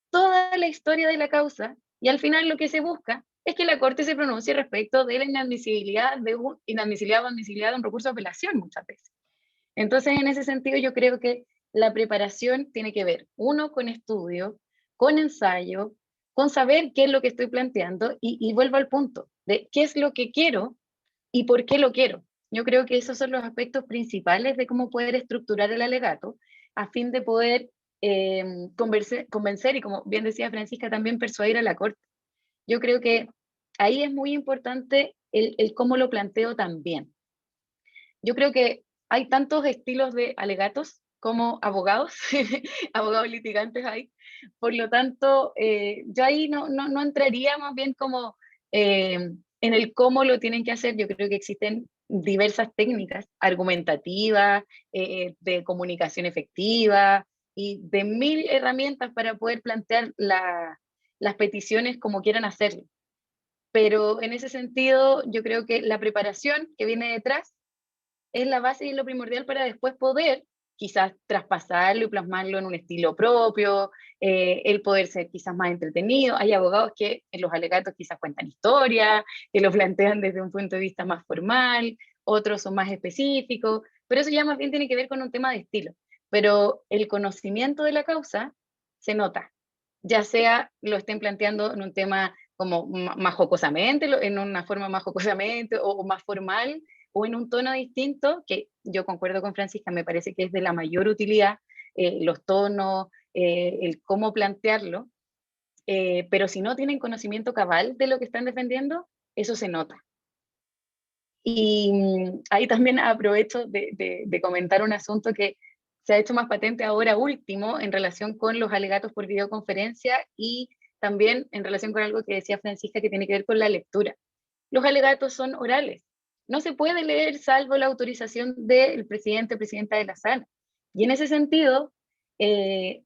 toda la historia de la causa y al final lo que se busca es que la Corte se pronuncie respecto de la inadmisibilidad o admisibilidad de un recurso de apelación muchas veces. Entonces, en ese sentido, yo creo que la preparación tiene que ver, uno, con estudio, con ensayo, con saber qué es lo que estoy planteando y vuelvo al punto de qué es lo que quiero y por qué lo quiero. Yo creo que esos son los aspectos principales de cómo poder estructurar el alegato a fin de poder convencer y, como bien decía Francisca, también persuadir a la Corte. Yo creo que ahí es muy importante el cómo lo planteo también. Yo creo que hay tantos estilos de alegatos como abogados, abogados litigantes hay, por lo tanto, yo ahí no entraría más bien como en el cómo lo tienen que hacer. Yo creo que existen diversas técnicas argumentativas, de comunicación efectiva y de 1000 herramientas para poder plantear las peticiones como quieran hacerlo. Pero en ese sentido, yo creo que la preparación que viene detrás es la base y lo primordial para después poder quizás traspasarlo y plasmarlo en un estilo propio, el poder ser quizás más entretenido. Hay abogados que en los alegatos quizás cuentan historias, que lo plantean desde un punto de vista más formal, otros son más específicos, pero eso ya más bien tiene que ver con un tema de estilo. Pero el conocimiento de la causa se nota, ya sea lo estén planteando en un tema como más jocosamente, en una forma más jocosamente o más formal, o en un tono distinto, que yo concuerdo con Francisca, me parece que es de la mayor utilidad, los tonos, el cómo plantearlo, pero si no tienen conocimiento cabal de lo que están defendiendo, eso se nota. Y ahí también aprovecho de comentar un asunto que se ha hecho más patente ahora último en relación con los alegatos por videoconferencia y también en relación con algo que decía Francisca que tiene que ver con la lectura. Los alegatos son orales. No se puede leer salvo la autorización del presidente o presidenta de la sala. Y en ese sentido,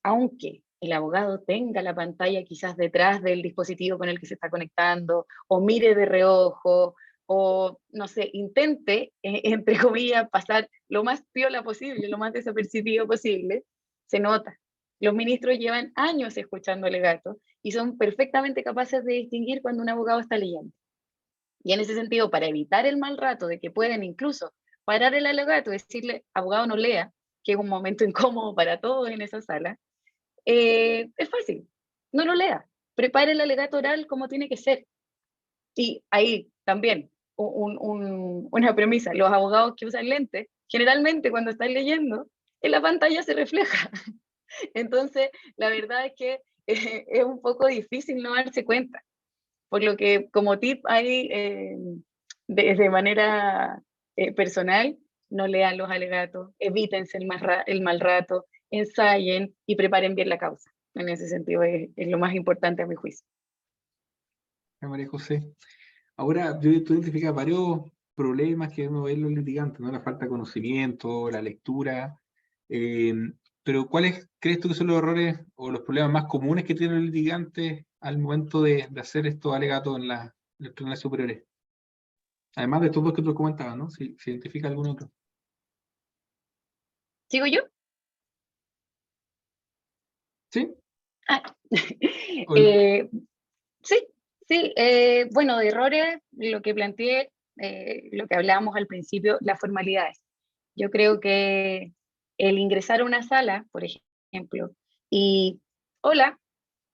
aunque el abogado tenga la pantalla quizás detrás del dispositivo con el que se está conectando, o mire de reojo, o no sé, intente, entre comillas, pasar lo más piola posible, lo más desapercibido posible, se nota. Los ministros llevan años escuchando alegatos y son perfectamente capaces de distinguir cuando un abogado está leyendo. Y en ese sentido, para evitar el mal rato de que pueden incluso parar el alegato y decirle, abogado, no lea, que es un momento incómodo para todos en esa sala, es fácil, no lo lea, prepare el alegato oral como tiene que ser. Y ahí también una premisa, los abogados que usan lentes, generalmente cuando están leyendo, en la pantalla se refleja. Entonces, la verdad es que es un poco difícil no darse cuenta. Por lo que como tip ahí, de manera personal, no lean los alegatos, evítense el mal rato, ensayen y preparen bien la causa. En ese sentido es lo más importante a mi juicio. María José. Ahora, tú identificas varios problemas que uno ve en los litigantes, ¿no? La falta de conocimiento, la lectura, eh, pero ¿cuáles crees tú que son los errores o los problemas más comunes que tienen los litigantes al momento de hacer estos alegatos en los tribunales superiores? Además de estos dos que tú comentabas, ¿no? Si identifica algún otro. ¿Sigo yo? ¿Sí? Ah. Hola. Sí, sí. Bueno, de errores, lo que planteé, lo que hablábamos al principio, las formalidades. Yo creo que el ingresar a una sala, por ejemplo, y hola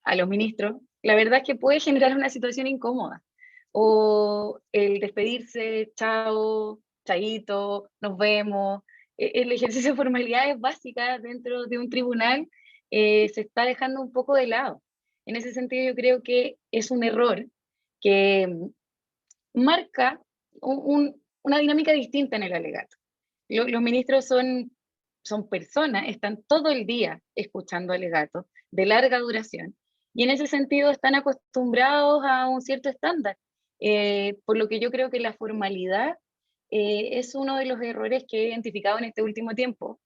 a los ministros, la verdad es que puede generar una situación incómoda. O el despedirse, chao, chaito, nos vemos. El ejercicio de formalidades básicas dentro de un tribunal se está dejando un poco de lado. En ese sentido, yo creo que es un error que marca una dinámica distinta en el alegato. Los ministros son personas, están todo el día escuchando alegatos de larga duración, y en ese sentido están acostumbrados a un cierto estándar, por lo que yo creo que la formalidad es uno de los errores que he identificado en este último tiempo,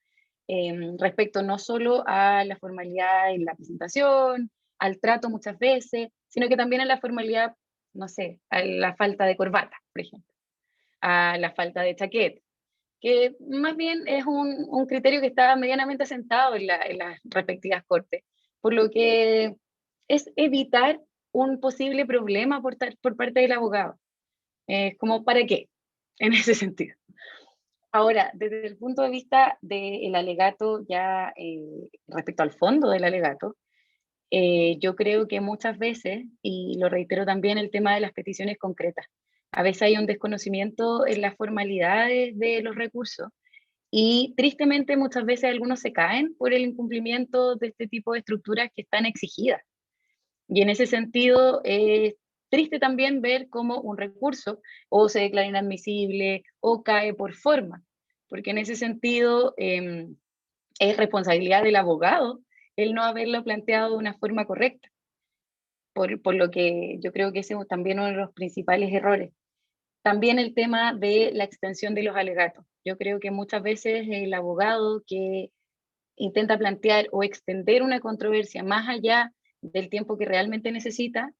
respecto no solo a la formalidad en la presentación, al trato muchas veces, sino que también a la formalidad, no sé, a la falta de corbata, por ejemplo, a la falta de chaqueta, que más bien es un criterio que está medianamente asentado en las respectivas cortes, por lo que es evitar un posible problema por parte del abogado. Como, ¿para qué? En ese sentido. Ahora, desde el punto de vista del alegato, ya respecto al fondo del alegato, yo creo que muchas veces, y lo reitero también, el tema de las peticiones concretas. A veces hay un desconocimiento en las formalidades de los recursos y tristemente muchas veces algunos se caen por el incumplimiento de este tipo de estructuras que están exigidas. Y en ese sentido, es triste también ver cómo un recurso o se declara inadmisible o cae por forma, porque en ese sentido es responsabilidad del abogado el no haberlo planteado de una forma correcta, por lo que yo creo que ese es también uno de los principales errores. También el tema de la extensión de los alegatos. Yo creo que muchas veces el abogado que intenta plantear o extender una controversia más allá del tiempo que realmente necesita,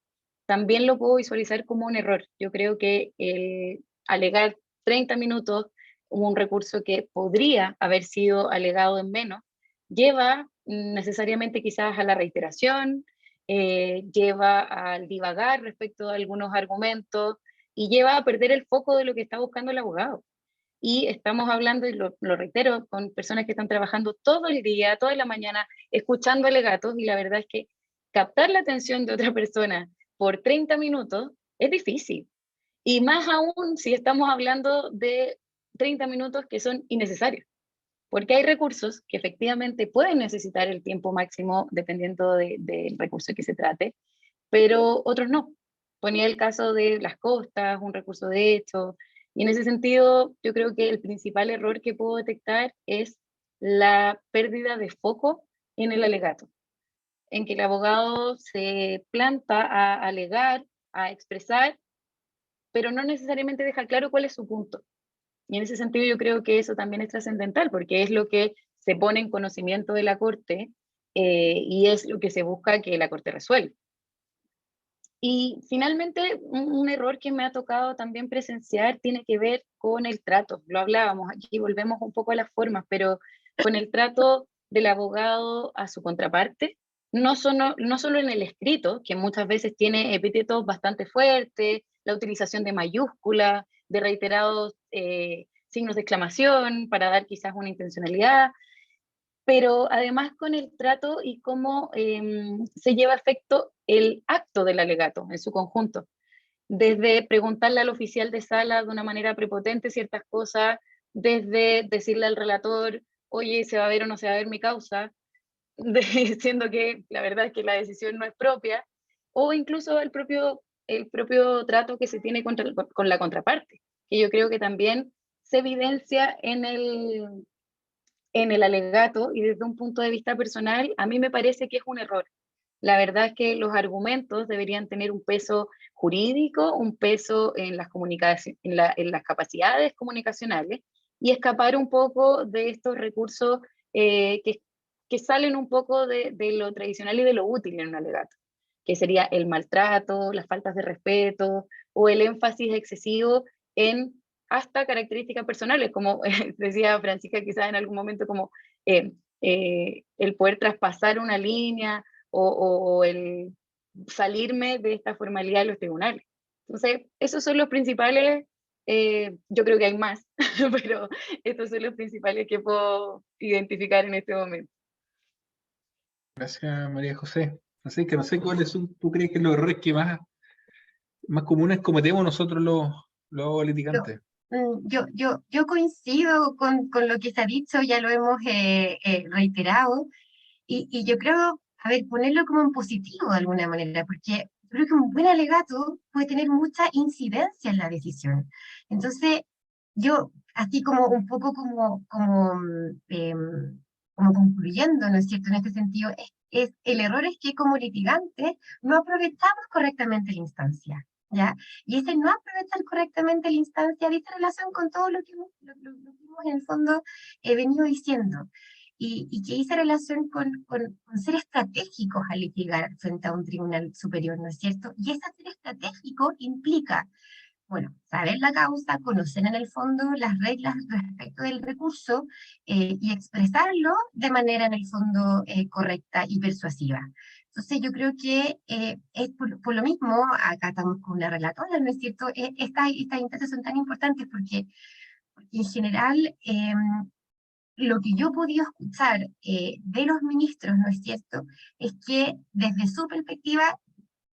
también lo puedo visualizar como un error. Yo creo que el alegar 30 minutos un recurso que podría haber sido alegado en menos, lleva necesariamente quizás a la reiteración, lleva al divagar respecto a algunos argumentos y lleva a perder el foco de lo que está buscando el abogado. Y estamos hablando, y lo reitero, con personas que están trabajando todo el día, toda la mañana, escuchando alegatos, y la verdad es que captar la atención de otra persona por 30 minutos es difícil. Y más aún si estamos hablando de 30 minutos que son innecesarios, porque hay recursos que efectivamente pueden necesitar el tiempo máximo dependiendo del recurso que se trate, pero otros no. Ponía el caso de las costas, un recurso de hecho, y en ese sentido yo creo que el principal error que puedo detectar es la pérdida de foco en el alegato, en que el abogado se planta a alegar, a expresar, pero no necesariamente deja claro cuál es su punto. Y en ese sentido yo creo que eso también es trascendental, porque es lo que se pone en conocimiento de la Corte y es lo que se busca que la Corte resuelva. Y finalmente, un error que me ha tocado también presenciar tiene que ver con el trato. Lo hablábamos, aquí volvemos un poco a las formas, pero con el trato del abogado a su contraparte, no solo en el escrito, que muchas veces tiene epítetos bastante fuertes, la utilización de mayúsculas, de reiterados signos de exclamación para dar quizás una intencionalidad, pero además con el trato y cómo se lleva a efecto el acto del alegato en su conjunto. Desde preguntarle al oficial de sala de una manera prepotente ciertas cosas, desde decirle al relator, oye, ¿se va a ver o no se va a ver mi causa? Diciendo que la verdad es que la decisión no es propia, o incluso el propio trato que se tiene con la contraparte, que yo creo que también se evidencia en el alegato, y desde un punto de vista personal, a mí me parece que es un error. La verdad es que los argumentos deberían tener un peso jurídico, un peso en las en las capacidades comunicacionales, y escapar un poco de estos recursos que salen un poco de lo tradicional y de lo útil en un alegato, que sería el maltrato, las faltas de respeto o el énfasis excesivo en hasta características personales, como decía Francisca quizás en algún momento, como el poder traspasar una línea o el salirme de esta formalidad de los tribunales. Entonces, esos son los principales, yo creo que hay más, pero estos son los principales que puedo identificar en este momento. Gracias, María José. Así que no sé cuáles son, tú crees que los errores que más comunes cometemos nosotros los Yo, litigantes. yo coincido con lo que se ha dicho, ya lo hemos reiterado, y yo creo, a ver, ponerlo como en positivo de alguna manera, porque creo que un buen alegato puede tener mucha incidencia en la decisión. Entonces, yo, así como un poco como concluyendo, ¿no es cierto?, en este sentido, el error es que como litigantes no aprovechamos correctamente la instancia, ¿ya? Y ese no aprovechar correctamente la instancia dice relación con todo lo que hemos en el fondo venido diciendo. Y que hice relación con ser estratégicos al litigar frente a un tribunal superior, ¿no es cierto? Y ese ser estratégico implica, bueno, saber la causa, conocer en el fondo las reglas respecto del recurso y expresarlo de manera en el fondo correcta y persuasiva. Entonces yo creo que es por lo mismo, acá estamos con una relatora, ¿no es cierto? Estas instancias son tan importantes porque en general lo que yo he podido escuchar de los ministros, ¿no es cierto?, es que desde su perspectiva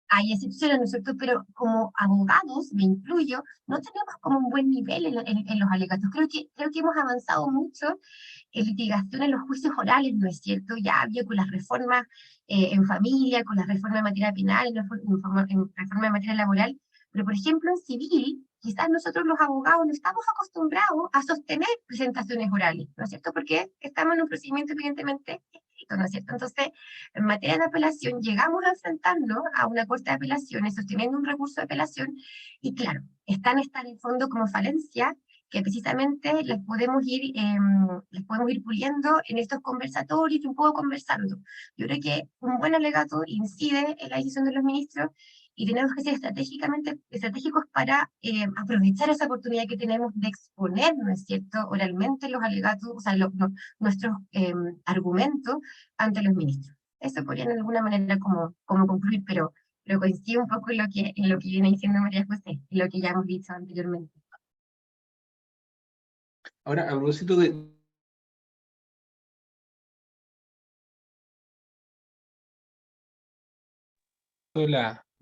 hay excepciones, ¿no es cierto?, pero como abogados, me incluyo, no tenemos como un buen nivel en los alegatos. Creo que hemos avanzado mucho en litigación en los juicios orales, ¿no es cierto?, ya había con las reformas en familia, con las reformas en materia penal, en reforma en materia laboral, pero por ejemplo en civil, quizás nosotros los abogados no estamos acostumbrados a sostener presentaciones orales, ¿no es cierto?, porque estamos en un procedimiento evidentemente escrito, ¿no es cierto? Entonces, en materia de apelación, llegamos a enfrentarnos a una corte de apelaciones sosteniendo un recurso de apelación, y claro, están en el fondo como falencia que precisamente les podemos ir puliendo en estos conversatorios y un poco conversando. Yo creo que un buen alegato incide en la decisión de los ministros y tenemos que ser estratégicos para aprovechar esa oportunidad que tenemos de exponer, ¿no es cierto?, oralmente los alegatos, o sea, nuestros argumentos ante los ministros. Eso podría de alguna manera como concluir, pero coincido un poco en lo que viene diciendo María José, en lo que ya hemos dicho anteriormente. Ahora, a propósito de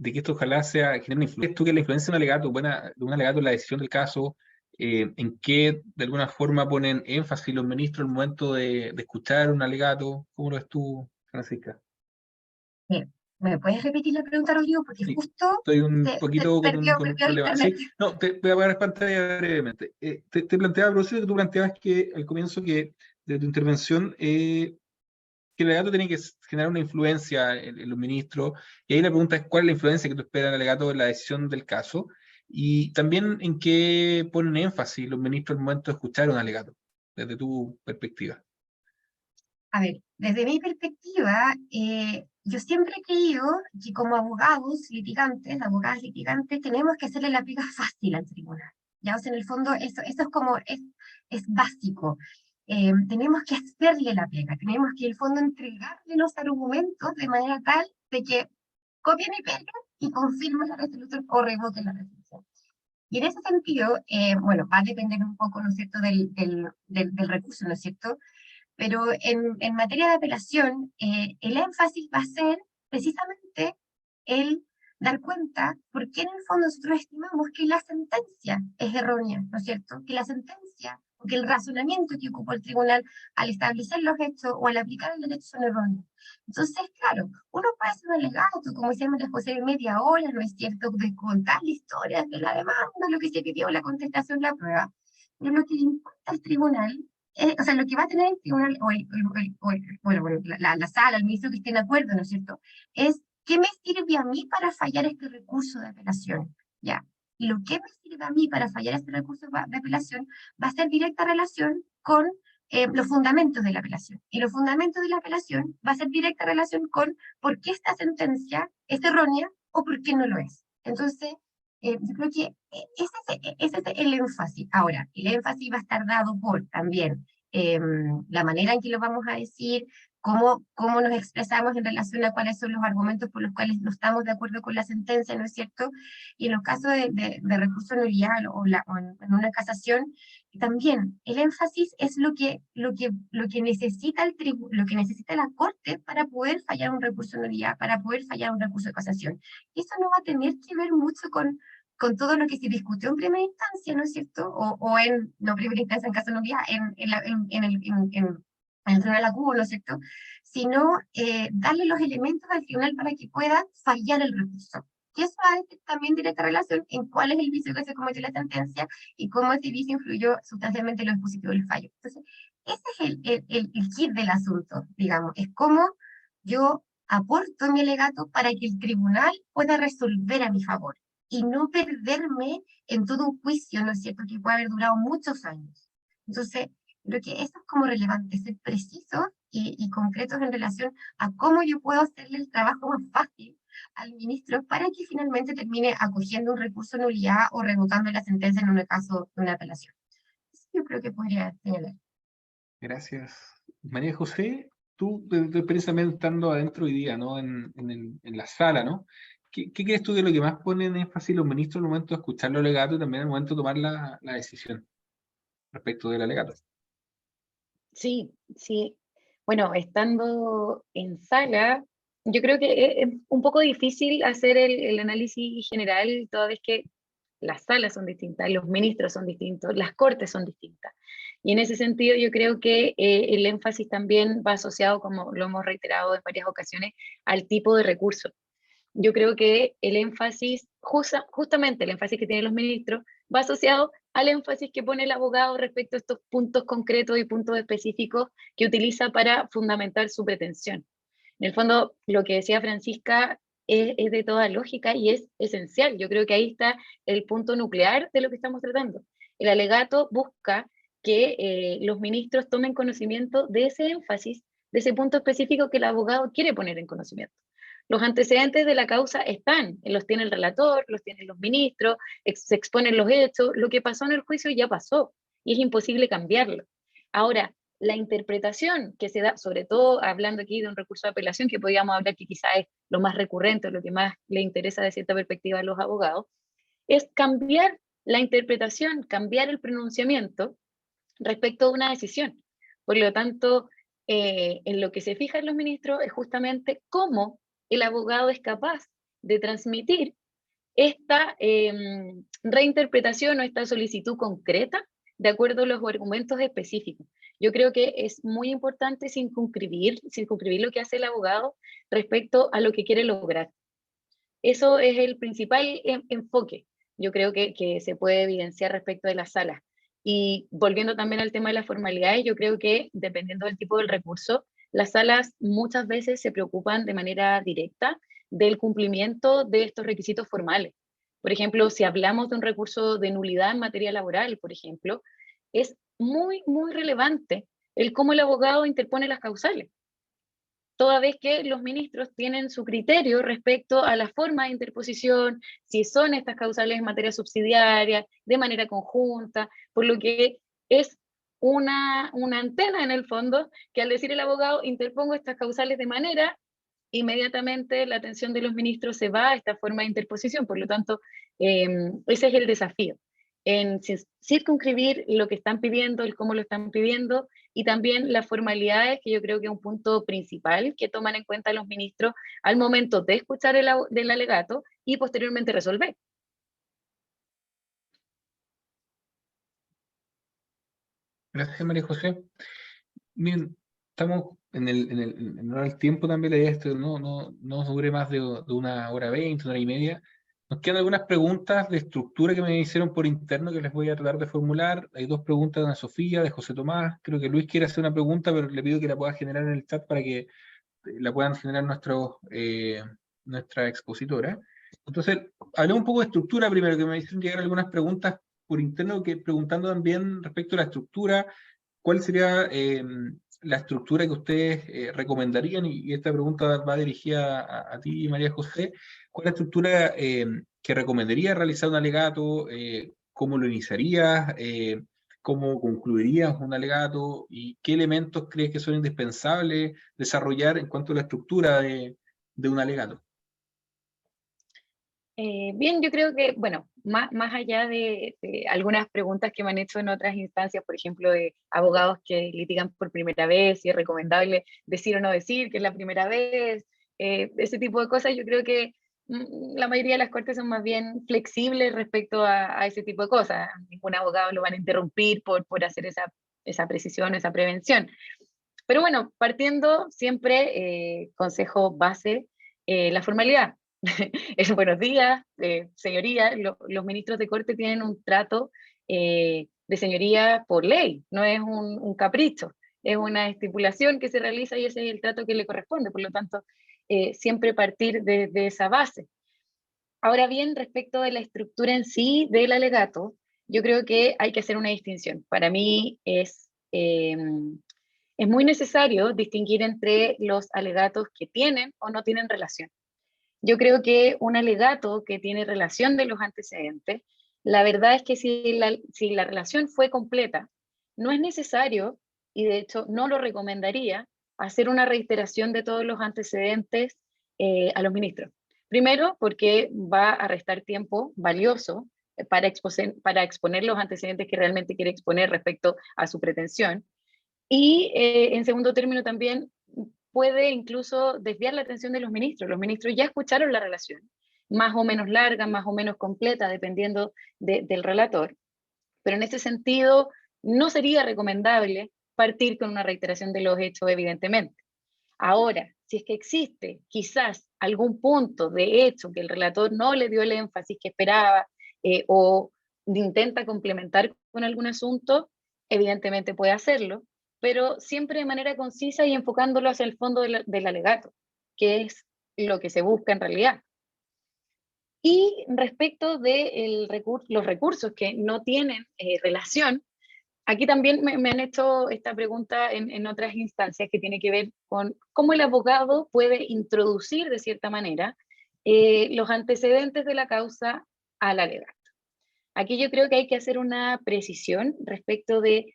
que esto ojalá genere una influencia, ¿tú que la influencia de un alegato en la decisión del caso, en qué de alguna forma ponen énfasis los ministros al momento de escuchar un alegato? ¿Cómo lo ves tú, Francisca? ¿Me puedes repetir la pregunta, Rodrigo? Porque Sí, justo estoy un se poquito perdió con un el problema. Sí, internet. no, te voy a apagar pantalla brevemente. Te planteaba, a propósito, que tú planteabas que al comienzo de tu intervención, que el alegato tiene que generar una influencia en los ministros, y ahí la pregunta es cuál es la influencia que tú esperas en el alegato en la decisión del caso, y también en qué ponen énfasis los ministros al momento de escuchar un alegato, desde tu perspectiva. A ver, desde mi perspectiva, yo siempre he creído que como abogadas litigantes, tenemos que hacerle la pega fácil al tribunal. Ya, o sea, en el fondo, eso es básico. Tenemos que hacerle la pega, tenemos que, en el fondo, entregarle los argumentos de manera tal de que copien y peguen y confirmen la resolución o revoquen la resolución. Y en ese sentido, bueno, va a depender un poco, ¿no es cierto?, del recurso, ¿no es cierto? Pero en materia de apelación, el énfasis va a ser precisamente el dar cuenta por qué en el fondo nosotros estimamos que la sentencia es errónea, ¿no es cierto? Que la sentencia o que el razonamiento que ocupó el tribunal al establecer los hechos o al aplicar el derecho son erróneos. Entonces, claro, uno puede hacer un alegato, como decíamos después de media hora, ¿no es cierto?, de contar la historia de la demanda, lo que se pidió, la contestación, la prueba. Pero lo que le importa al tribunal o sea, lo que va a tener el tribunal, bueno, la sala, el ministro que esté de acuerdo, ¿no es cierto?, es ¿qué me sirve a mí para fallar este recurso de apelación? ¿Ya? Y lo que me sirve a mí para fallar este recurso de apelación va a ser directa relación con los fundamentos de la apelación. Y los fundamentos de la apelación va a ser directa relación con por qué esta sentencia es errónea o por qué no lo es. Entonces, yo creo que ese es el énfasis. Ahora, el énfasis va a estar dado por también la manera en que lo vamos a decir, cómo nos expresamos en relación a cuáles son los argumentos por los cuales no estamos de acuerdo con la sentencia, ¿no es cierto? Y en los casos de recurso nulidad o en una casación, también el énfasis es lo que necesita lo que necesita la Corte para poder fallar un recurso de nulidad, para poder fallar un recurso de casación. Eso no va a tener que ver mucho con todo lo que se discutió en primera instancia, ¿no es cierto? No primera instancia en caso de nulidad, en el tribunal agudo, ¿no es cierto? Sino darle los elementos al tribunal para que pueda fallar el recurso. Y eso va a tener también directa relación en cuál es el vicio que se cometió en la sentencia y cómo ese vicio influyó sustancialmente en lo dispositivo del fallo. Entonces, ese es el kit del asunto, digamos, es cómo yo aporto mi alegato para que el tribunal pueda resolver a mi favor y no perderme en todo un juicio, ¿no es cierto?, que puede haber durado muchos años. Entonces, creo que eso es como relevante, ser precisos y concretos en relación a cómo yo puedo hacerle el trabajo más fácil al ministro para que finalmente termine acogiendo un recurso de nulidad o revocando la sentencia en un caso de una apelación. Eso yo creo que podría señalar. Gracias. María José, tú, de tu experiencia también estando adentro hoy día, ¿no? En la sala, ¿no? ¿Qué crees tú de lo que más ponen énfasis los ministros al momento de escuchar los alegatos y también al momento de tomar la decisión respecto del alegato? Sí, sí. Bueno, estando en sala, yo creo que es un poco difícil hacer el análisis general, toda vez que las salas son distintas, los ministros son distintos, las cortes son distintas. Y en ese sentido yo creo que el énfasis también va asociado, como lo hemos reiterado en varias ocasiones, al tipo de recurso. Yo creo que el énfasis, justamente el énfasis que tienen los ministros, va asociado al énfasis que pone el abogado respecto a estos puntos concretos y puntos específicos que utiliza para fundamentar su pretensión. En el fondo, lo que decía Francisca es de toda lógica y es esencial. Yo creo que ahí está el punto nuclear de lo que estamos tratando. El alegato busca que los ministros tomen conocimiento de ese énfasis, de ese punto específico que el abogado quiere poner en conocimiento. Los antecedentes de la causa están, los tiene el relator, los tienen los ministros, se exponen los hechos, lo que pasó en el juicio ya pasó y es imposible cambiarlo. Ahora, la interpretación que se da, sobre todo hablando aquí de un recurso de apelación, que podríamos hablar que quizá es lo más recurrente, lo que más le interesa de cierta perspectiva a los abogados, es cambiar la interpretación, cambiar el pronunciamiento respecto a una decisión. Por lo tanto, en lo que se fijan los ministros es justamente cómo el abogado es capaz de transmitir esta reinterpretación o esta solicitud concreta de acuerdo a los argumentos específicos. Yo creo que es muy importante circunscribir lo que hace el abogado respecto a lo que quiere lograr. Eso es el principal enfoque, yo creo que se puede evidenciar respecto de las salas. Y volviendo también al tema de las formalidades, yo creo que dependiendo del tipo del recurso, las salas muchas veces se preocupan de manera directa del cumplimiento de estos requisitos formales. Por ejemplo, si hablamos de un recurso de nulidad en materia laboral, por ejemplo, es muy, muy relevante el cómo el abogado interpone las causales, toda vez que los ministros tienen su criterio respecto a la forma de interposición, si son estas causales en materia subsidiaria, de manera conjunta, por lo que es una antena en el fondo que al decir el abogado interpongo estas causales de manera, inmediatamente la atención de los ministros se va a esta forma de interposición, por lo tanto, ese es el desafío, en circunscribir lo que están pidiendo, el cómo lo están pidiendo, y también las formalidades, que yo creo que es un punto principal que toman en cuenta los ministros al momento de escuchar del alegato y posteriormente resolver. Gracias, María José. Miren, estamos en el tiempo también, la idea es que no dure más de 1 hora 20, 1 hora y media. Nos quedan algunas preguntas de estructura que me hicieron por interno que les voy a tratar de formular. Hay 2 preguntas de Ana Sofía, de José Tomás. Creo que Luis quiere hacer una pregunta, pero le pido que la pueda generar en el chat para que la puedan generar nuestra expositora. Entonces, hablemos un poco de estructura primero, que me hicieron llegar algunas preguntas por interno, que preguntando también respecto a la estructura, ¿cuál sería la estructura que ustedes recomendarían? Y esta pregunta va dirigida a ti, María José. ¿Cuál es la estructura que recomendaría realizar un alegato? ¿Cómo lo iniciarías? ¿Cómo concluirías un alegato? ¿Y qué elementos crees que son indispensables desarrollar en cuanto a la estructura de un alegato? Bien, yo creo que, bueno, más allá de algunas preguntas que me han hecho en otras instancias, por ejemplo, de abogados que litigan por primera vez, si es recomendable decir o no decir que es la primera vez, ese tipo de cosas, yo creo que la mayoría de las cortes son más bien flexibles respecto a ese tipo de cosas. Ningún abogado lo van a interrumpir por hacer esa precisión, esa prevención. Pero bueno, partiendo siempre, consejo base, la formalidad. buenos días, señoría. Los ministros de Corte tienen un trato de señoría por ley, no es un capricho, es una estipulación que se realiza y ese es el trato que le corresponde, por lo tanto, siempre partir de esa base. Ahora bien, respecto de la estructura en sí del alegato, yo creo que hay que hacer una distinción. Para mí es muy necesario distinguir entre los alegatos que tienen o no tienen relación. Yo creo que un alegato que tiene relación de los antecedentes, la verdad es que si la relación fue completa, no es necesario, y de hecho no lo recomendaría, hacer una reiteración de todos los antecedentes a los ministros. Primero, porque va a restar tiempo valioso para exponer los antecedentes que realmente quiere exponer respecto a su pretensión. Y en segundo término también puede incluso desviar la atención de los ministros. Los ministros ya escucharon la relación, más o menos larga, más o menos completa, dependiendo del relator. Pero en ese sentido, no sería recomendable partir con una reiteración de los hechos, evidentemente. Ahora, si es que existe quizás algún punto de hecho que el relator no le dio el énfasis que esperaba o intenta complementar con algún asunto, evidentemente puede hacerlo, pero siempre de manera concisa y enfocándolo hacia el fondo del alegato, que es lo que se busca en realidad. Y respecto de los recursos que no tienen relación, aquí también me han hecho esta pregunta en otras instancias que tiene que ver con cómo el abogado puede introducir de cierta manera los antecedentes de la causa al alegato. Aquí yo creo que hay que hacer una precisión respecto de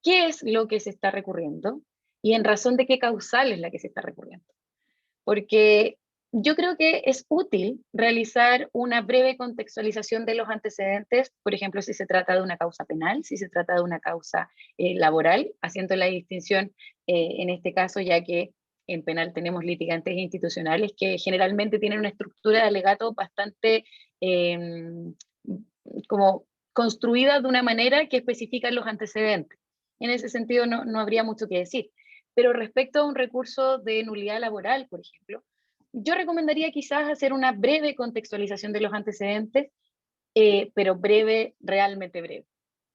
qué es lo que se está recurriendo y en razón de qué causal es la que se está recurriendo. Porque yo creo que es útil realizar una breve contextualización de los antecedentes, por ejemplo, si se trata de una causa penal, si se trata de una causa laboral, haciendo la distinción en este caso, ya que en penal tenemos litigantes institucionales que generalmente tienen una estructura de alegato bastante como construida de una manera que especifica los antecedentes. En ese sentido no habría mucho que decir. Pero respecto a un recurso de nulidad laboral, por ejemplo, yo recomendaría quizás hacer una breve contextualización de los antecedentes, pero breve, realmente breve.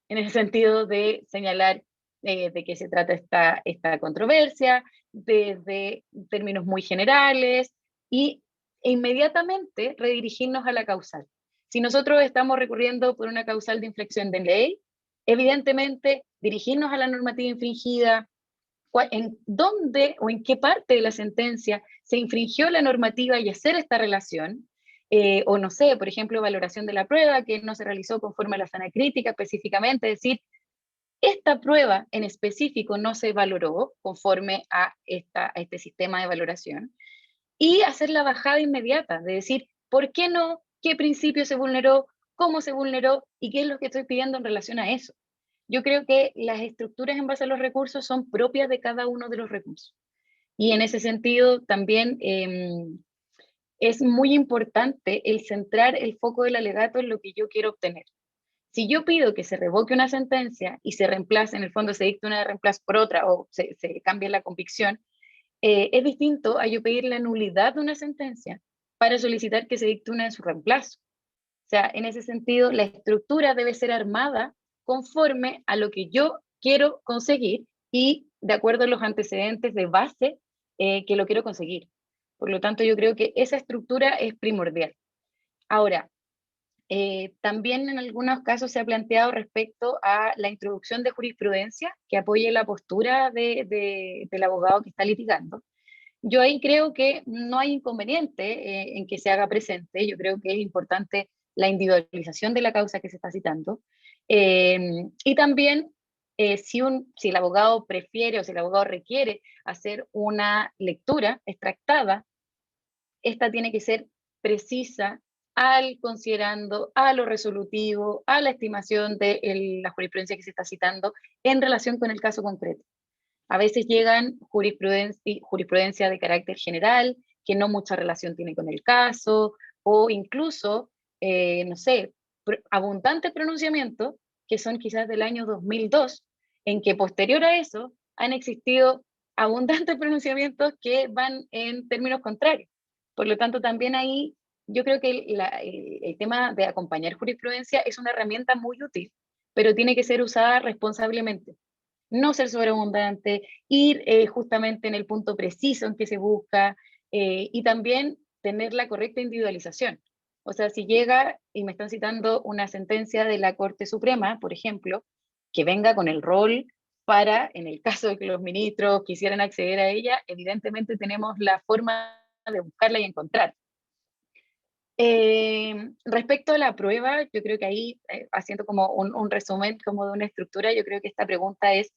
En el sentido de señalar de qué se trata esta controversia, desde términos muy generales, e inmediatamente redirigirnos a la causal. Si nosotros estamos recurriendo por una causal de infracción de ley, evidentemente dirigirnos a la normativa infringida, en dónde o en qué parte de la sentencia se infringió la normativa y hacer esta relación, o no sé, por ejemplo, valoración de la prueba que no se realizó conforme a la sana crítica específicamente, es decir, esta prueba en específico no se valoró conforme a este sistema de valoración, y hacer la bajada inmediata, de decir, ¿por qué no? ¿Qué principio se vulneró? ¿Cómo se vulneró? ¿Y qué es lo que estoy pidiendo en relación a eso? Yo creo que las estructuras en base a los recursos son propias de cada uno de los recursos. Y en ese sentido también es muy importante el centrar el foco del alegato en lo que yo quiero obtener. Si yo pido que se revoque una sentencia y se reemplace, en el fondo se dicta una de reemplazo por otra o se cambia la convicción, es distinto a yo pedir la nulidad de una sentencia para solicitar que se dicte una de su reemplazo. O sea, en ese sentido, la estructura debe ser armada conforme a lo que yo quiero conseguir y de acuerdo a los antecedentes de base que lo quiero conseguir. Por lo tanto, yo creo que esa estructura es primordial. Ahora, también en algunos casos se ha planteado respecto a la introducción de jurisprudencia que apoye la postura del abogado que está litigando. Yo ahí creo que no hay inconveniente en que se haga presente. Yo creo que es importante la individualización de la causa que se está citando. Y también, si el abogado prefiere o si el abogado requiere hacer una lectura extractada, esta tiene que ser precisa considerando a lo resolutivo, a la estimación de la jurisprudencia que se está citando en relación con el caso concreto. A veces llegan jurisprudencia de carácter general, que no mucha relación tiene con el caso, o incluso, no sé, abundantes pronunciamientos que son quizás del año 2002, en que posterior a eso han existido abundantes pronunciamientos que van en términos contrarios. Por lo tanto, también ahí yo creo que el tema de acompañar jurisprudencia es una herramienta muy útil, pero tiene que ser usada responsablemente. No ser sobreabundante, ir justamente en el punto preciso en que se busca, y también tener la correcta individualización. O sea, si llega y me están citando una sentencia de la Corte Suprema, por ejemplo, que venga con el rol para, en el caso de que los ministros quisieran acceder a ella, evidentemente tenemos la forma de buscarla y encontrar. Respecto a la prueba, yo creo que ahí, haciendo como un resumen como de una estructura, yo creo que esta pregunta es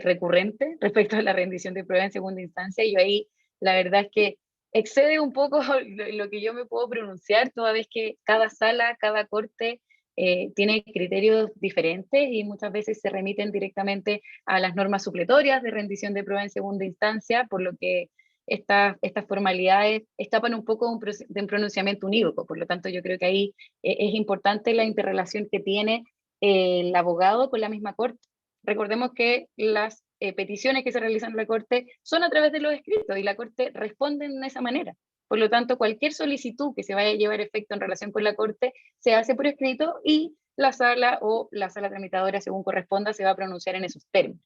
recurrente respecto a la rendición de prueba en segunda instancia, y yo ahí la verdad es que excede un poco lo que yo me puedo pronunciar, toda vez que cada sala, cada corte tiene criterios diferentes y muchas veces se remiten directamente a las normas supletorias de rendición de prueba en segunda instancia, por lo que estas formalidades escapan un poco de un pronunciamiento unívoco. Por lo tanto, yo creo que ahí es importante la interrelación que tiene el abogado con la misma corte. Recordemos que las peticiones que se realizan en la Corte son a través de los escritos y la Corte responde de esa manera. Por lo tanto, cualquier solicitud que se vaya a llevar efecto en relación con la Corte se hace por escrito y la sala o la sala tramitadora, según corresponda, se va a pronunciar en esos términos.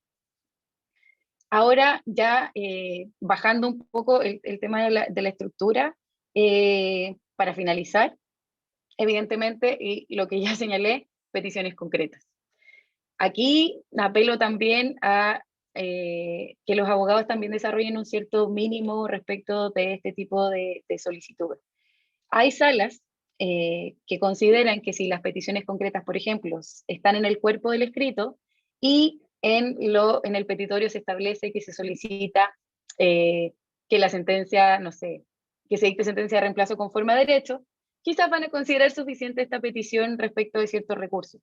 Ahora ya bajando un poco el tema de la estructura, para finalizar, evidentemente, y lo que ya señalé, peticiones concretas. Aquí apelo también a que los abogados también desarrollen un cierto mínimo respecto de este tipo de solicitudes. Hay salas que consideran que si las peticiones concretas, por ejemplo, están en el cuerpo del escrito y en el petitorio se establece que se solicita que la sentencia, no sé, que se dicte sentencia de reemplazo conforme a derecho, quizás van a considerar suficiente esta petición respecto de ciertos recursos.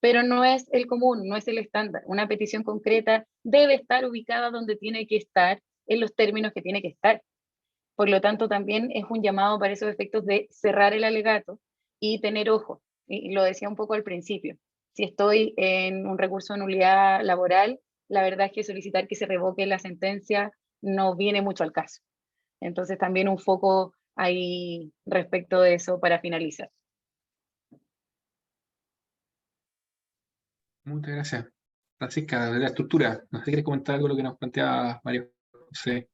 Pero no es el común, no es el estándar. Una petición concreta debe estar ubicada donde tiene que estar, en los términos que tiene que estar. Por lo tanto, también es un llamado para esos efectos de cerrar el alegato y tener ojo. Y lo decía un poco al principio. Si estoy en un recurso de nulidad laboral, la verdad es que solicitar que se revoque la sentencia no viene mucho al caso. Entonces, también un foco ahí respecto de eso para finalizar. Muchas gracias. Francisca, de la estructura, no sé si quieres comentar algo de lo que nos planteaba María José.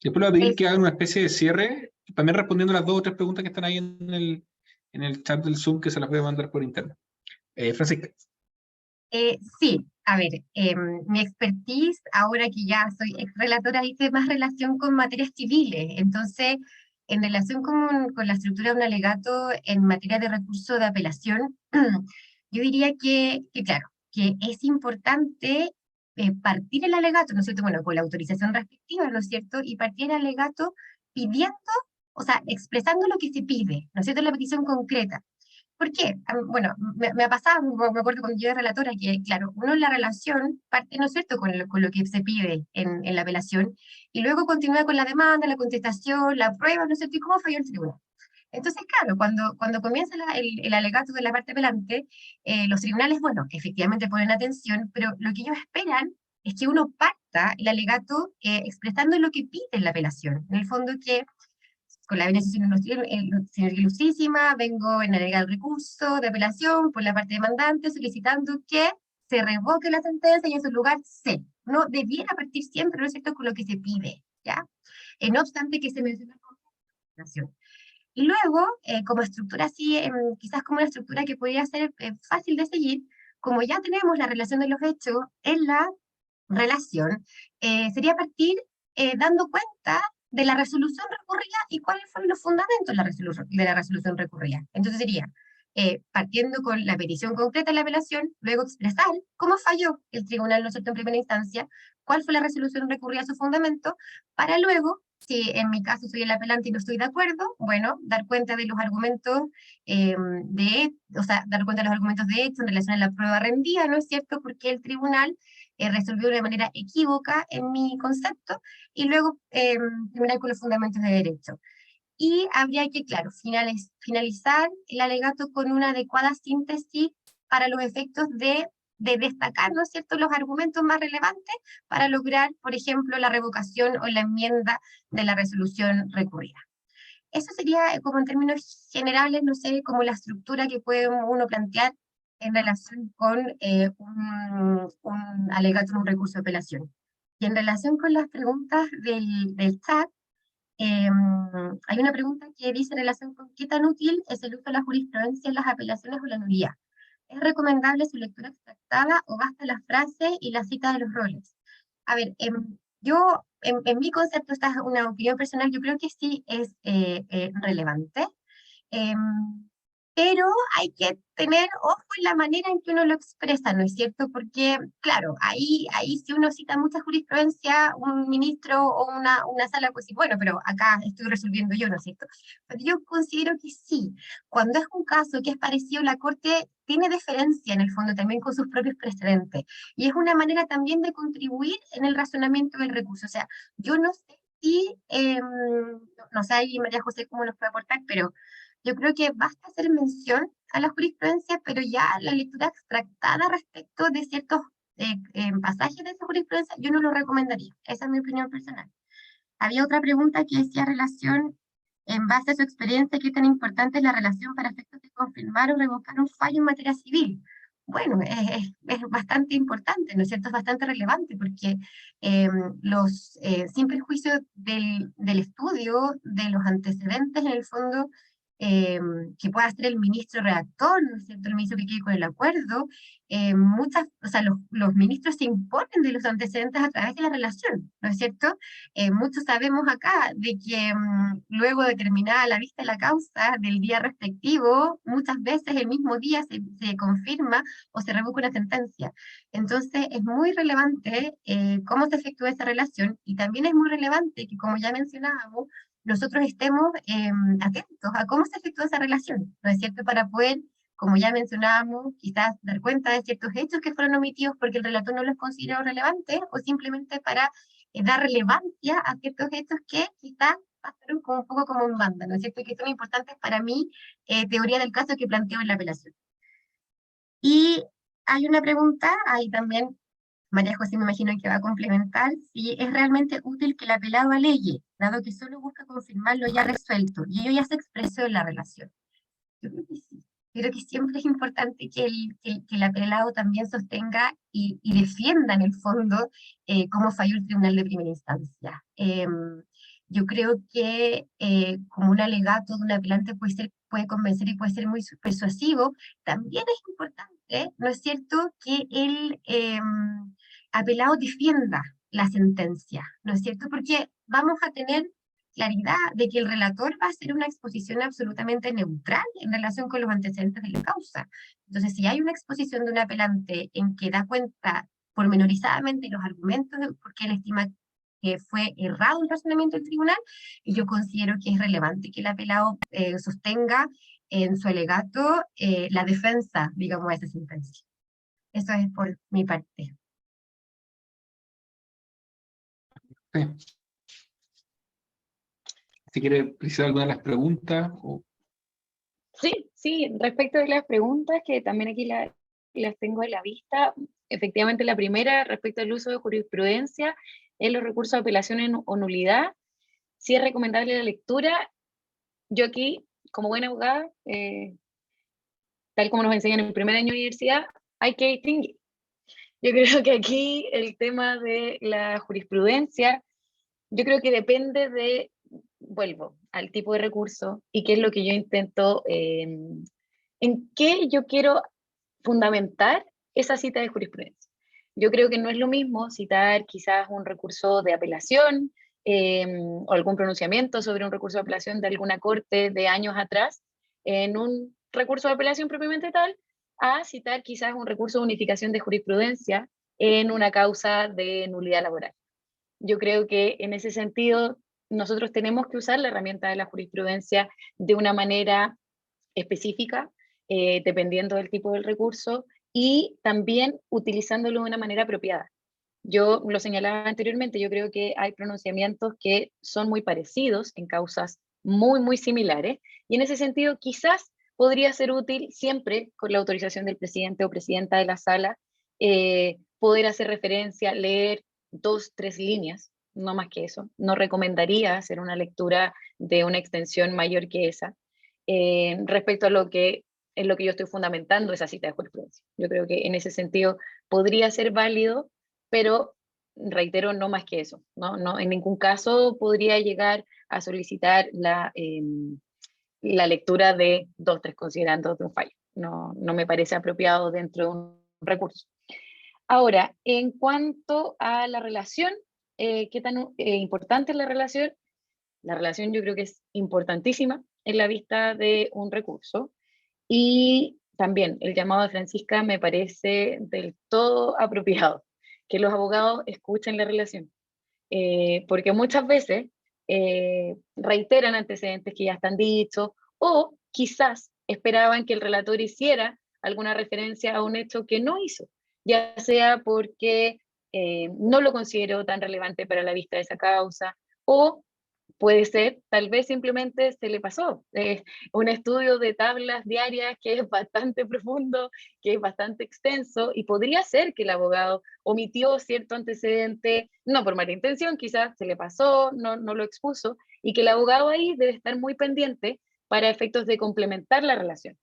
Después le voy a pedir que hagan una especie de cierre, también respondiendo las 2 o 3 preguntas que están ahí en el chat del Zoom, que se las voy a mandar por interno. Francisca. Sí, a ver, mi expertise, ahora que ya soy ex relatora, dice más relación con materias civiles. Entonces, en relación con la estructura de un alegato en materia de recurso de apelación, yo diría que claro, que es importante partir el alegato, ¿no es cierto? Bueno, con la autorización respectiva, ¿no es cierto? Y partir el alegato pidiendo, o sea, expresando lo que se pide, ¿no es cierto? La petición concreta. ¿Por qué? Bueno, me ha pasado, me acuerdo cuando yo era relatora, que claro, uno en la relación parte, ¿no es cierto?, con lo que se pide en la apelación, y luego continúa con la demanda, la contestación, la prueba, ¿no es cierto?, y cómo falló el tribunal. Entonces, claro, cuando comienza el alegato de la parte apelante, los tribunales, bueno, efectivamente ponen atención, pero lo que ellos esperan es que uno parta el alegato expresando lo que pide en la apelación. En el fondo que con la beneficio ilustrísima, vengo en alegar el recurso de apelación por la parte demandante solicitando que se revoque la sentencia y en su lugar se. No debiera partir siempre, ¿no es cierto?, con lo que se pide, ¿ya? No obstante que se menciona como apelación. Y luego, como estructura así, quizás como una estructura que podría ser fácil de seguir, como ya tenemos la relación de los hechos en la relación, sería partir dando cuenta de la resolución recurrida y cuáles fueron los fundamentos de la resolución recurrida. Entonces sería, partiendo con la petición concreta de la apelación, luego expresar cómo falló el tribunal, ¿no es cierto?, en primera instancia, cuál fue la resolución recurrida, su fundamento, para luego, si en mi caso soy el apelante y no estoy de acuerdo, bueno, dar cuenta de los argumentos o sea, dar cuenta de los argumentos de hecho en relación a la prueba rendida, ¿no es cierto?, porque el tribunal resolvió de manera equívoca en mi concepto, y luego terminar con los fundamentos de derecho. Y habría que, claro, finalizar el alegato con una adecuada síntesis para los efectos de destacar, ¿no es cierto?, los argumentos más relevantes para lograr, por ejemplo, la revocación o la enmienda de la resolución recurrida. Eso sería como en términos generales, no sé, como la estructura que puede uno plantear en relación con un alegato en un recurso de apelación. Y en relación con las preguntas del chat, hay una pregunta que dice en relación con qué tan útil es el uso de la jurisprudencia en las apelaciones o la nulidad. ¿Es recomendable su lectura extractada o basta la frase y la cita de los roles? A ver, yo, en mi concepto, esta es una opinión personal, yo creo que sí es relevante. Em, pero hay que tener ojo en la manera en que uno lo expresa, ¿no es cierto? Porque, claro, ahí si uno cita mucha jurisprudencia, un ministro o una sala, pues sí, bueno, pero acá estoy resolviendo yo, ¿no es cierto? Pero yo considero que sí, cuando es un caso que es parecido, la Corte tiene deferencia en el fondo también con sus propios precedentes, y es una manera también de contribuir en el razonamiento del recurso. O sea, yo no sé si, no sé ahí María José cómo nos puede aportar, pero yo creo que basta hacer mención a la jurisprudencia, pero ya la lectura extractada respecto de ciertos pasajes de esa jurisprudencia, yo no lo recomendaría. Esa es mi opinión personal. Había otra pregunta que decía relación, en base a su experiencia, ¿qué tan importante es la relación para efectos de confirmar o revocar un fallo en materia civil? Bueno, es bastante importante, ¿no es cierto? Es bastante relevante porque los sin juicio del estudio, de los antecedentes, en el fondo, que pueda hacer el ministro redactor, ¿no es cierto? El ministro que quede con el acuerdo, o sea, los ministros se imponen de los antecedentes a través de la relación, ¿no es cierto? Muchos sabemos acá de que luego de terminada la vista de la causa del día respectivo, muchas veces el mismo día se confirma o se revoca una sentencia. Entonces es muy relevante cómo se efectúa esa relación, y también es muy relevante que, como ya mencionábamos, nosotros estemos atentos a cómo se efectúa esa relación, ¿no es cierto? Para poder, como ya mencionábamos, quizás dar cuenta de ciertos hechos que fueron omitidos porque el relator no los consideró relevantes, o simplemente para dar relevancia a ciertos hechos que quizás pasaron como un poco como en banda, ¿no es cierto? Que son importantes para mi teoría del caso que planteo en la apelación. Y hay una pregunta, ahí también María José me imagino que va a complementar, si es realmente útil que el apelado alegue, dado que solo busca confirmar lo ya resuelto, y ello ya se expresó en la relación. Yo creo que sí. Creo que siempre es importante que el apelado también sostenga y defienda en el fondo cómo falló el tribunal de primera instancia. Yo creo que como un alegato de un apelante puede convencer y puede ser muy persuasivo, también es importante, ¿no es cierto?, que el apelado defienda la sentencia, ¿no es cierto? Porque vamos a tener claridad de que el relator va a hacer una exposición absolutamente neutral en relación con los antecedentes de la causa. Entonces, si hay una exposición de un apelante en que da cuenta pormenorizadamente los argumentos de por qué él estima que fue errado el razonamiento del tribunal, y yo considero que es relevante que el apelado sostenga en su alegato la defensa, digamos, de esa sentencia. Eso es por mi parte. Sí. Si quiere precisar alguna de las preguntas. Sí, respecto de las preguntas, que también aquí las tengo a la vista, efectivamente la primera, respecto al uso de jurisprudencia en los recursos de apelación o nulidad, si es recomendable la lectura. Yo aquí, como buena abogada, tal como nos enseñan en el primer año de universidad, hay que distinguir. Yo creo que aquí el tema de la jurisprudencia, yo creo que depende de, vuelvo al tipo de recurso y qué es lo que yo intento, en qué yo quiero fundamentar esa cita de jurisprudencia. Yo creo que no es lo mismo citar quizás un recurso de apelación o algún pronunciamiento sobre un recurso de apelación de alguna corte de años atrás en un recurso de apelación propiamente tal, a citar quizás un recurso de unificación de jurisprudencia en una causa de nulidad laboral. Yo creo que en ese sentido nosotros tenemos que usar la herramienta de la jurisprudencia de una manera específica, dependiendo del tipo del recurso, y también utilizándolo de una manera apropiada. Yo lo señalaba anteriormente, yo creo que hay pronunciamientos que son muy parecidos en causas muy similares, y en ese sentido quizás podría ser útil siempre, con la autorización del presidente o presidenta de la sala, poder hacer referencia, leer 2, 3 líneas no más que eso. No recomendaría hacer una lectura de una extensión mayor que esa. Respecto a lo que es lo que yo estoy fundamentando esa cita de jurisprudencia. Yo creo que en ese sentido podría ser válido, pero reitero, no más que eso. No, en ningún caso podría llegar a solicitar la lectura de 2, 3 considerandos de un fallo. No me parece apropiado dentro de un recurso. Ahora, en cuanto a la relación, ¿qué tan importante es la relación? La relación yo creo que es importantísima en la vista de un recurso. Y también el llamado de Francisca me parece del todo apropiado, que los abogados escuchen la relación, porque muchas veces reiteran antecedentes que ya están dichos o quizás esperaban que el relator hiciera alguna referencia a un hecho que no hizo, ya sea porque no lo consideró tan relevante para la vista de esa causa o puede ser, tal vez simplemente se le pasó. Un estudio de tablas diarias que es bastante profundo, que es bastante extenso, y podría ser que el abogado omitió cierto antecedente, no por mala intención, quizás se le pasó, no lo expuso, y que el abogado ahí debe estar muy pendiente para efectos de complementar la relación.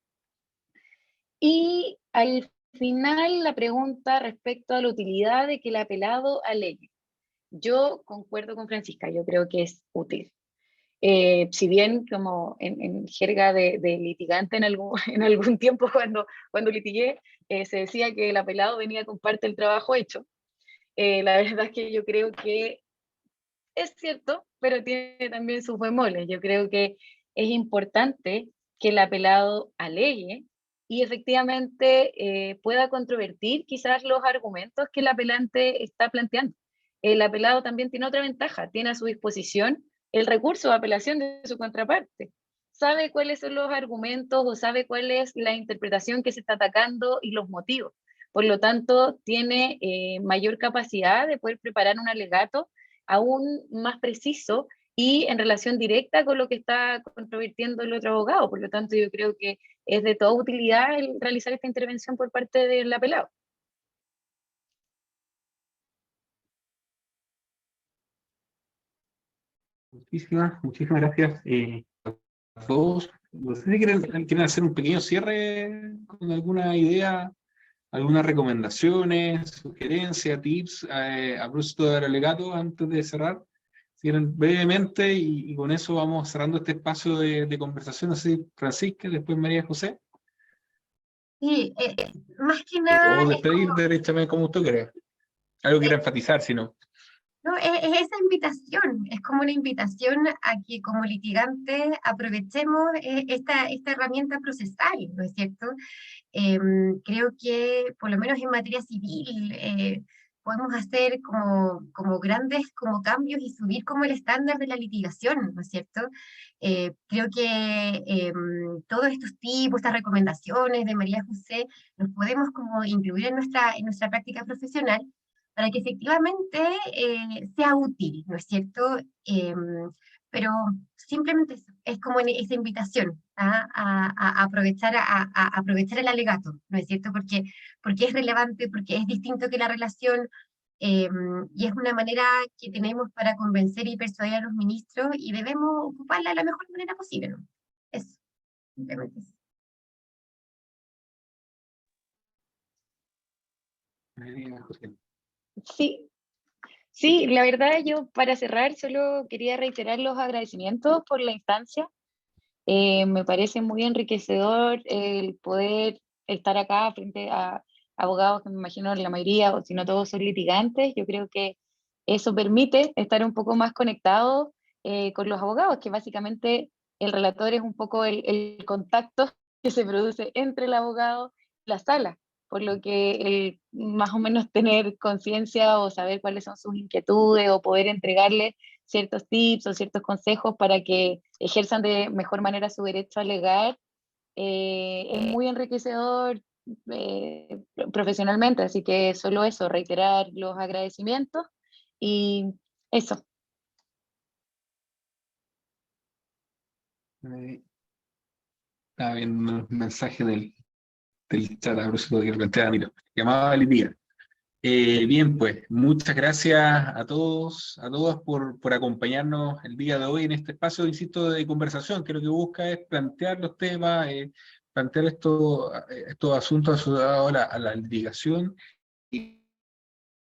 Y al final, la pregunta respecto a la utilidad de que el apelado alegue. Yo concuerdo con Francisca, yo creo que es útil. Si bien como en jerga de litigante en algún, en algún tiempo cuando litigué, se decía que el apelado venía con parte del trabajo hecho, la verdad es que yo creo que es cierto, pero tiene también sus bemoles. Yo creo que es importante que el apelado alegue y efectivamente pueda controvertir quizás los argumentos que el apelante está planteando. El apelado también tiene otra ventaja, tiene a su disposición el recurso de apelación de su contraparte. Sabe cuáles son los argumentos o sabe cuál es la interpretación que se está atacando y los motivos. Por lo tanto, tiene mayor capacidad de poder preparar un alegato aún más preciso y en relación directa con lo que está controvirtiendo el otro abogado. Por lo tanto, yo creo que es de toda utilidad el realizar esta intervención por parte del apelado. Muchísimas gracias a todos. No sé si quieren hacer un pequeño cierre con alguna idea, algunas recomendaciones, sugerencias, tips a propósito del alegato antes de cerrar. Si quieren brevemente y con eso vamos cerrando este espacio de conversación. Así, Francisca, después María José. Sí, más que nada O es despedir como, derechamente como usted crea. Algo quiera enfatizar, si no. no, es esa invitación, es como una invitación a que como litigantes aprovechemos esta herramienta procesal, ¿no es cierto? Creo que por lo menos en materia civil podemos hacer como grandes como cambios y subir como el estándar de la litigación, ¿no es cierto? Creo que todos estos tipos, estas recomendaciones de María José, los podemos como incluir en nuestra práctica profesional para que efectivamente sea útil, ¿no es cierto? Pero simplemente eso, es como esa invitación a aprovechar, a aprovechar el alegato, ¿no es cierto? Porque es relevante, porque es distinto que la relación eh, y es una manera que tenemos para convencer y persuadir a los ministros y debemos ocuparla de la mejor manera posible, ¿no? Eso, simplemente eso. María José. Sí, sí, la verdad yo para cerrar solo quería reiterar los agradecimientos por la instancia. Me parece muy enriquecedor el poder estar acá frente a abogados que me imagino la mayoría, o si no todos, son litigantes. Yo creo que eso permite estar un poco más conectado con los abogados, que básicamente el relator es un poco el contacto que se produce entre el abogado y la sala, por lo que más o menos tener conciencia o saber cuáles son sus inquietudes o poder entregarle ciertos tips o ciertos consejos para que ejerzan de mejor manera su derecho a alegar, es muy enriquecedor profesionalmente, así que solo eso, reiterar los agradecimientos y eso. Estaba viendo un mensaje del chat a propósito de que planteaba, mira, llamaba a Lidia. Bien, pues muchas gracias a todos, a todas por acompañarnos el día de hoy en este espacio, insisto, de conversación, que lo que busca es plantear los temas, plantear estos asuntos asociados a la litigación, y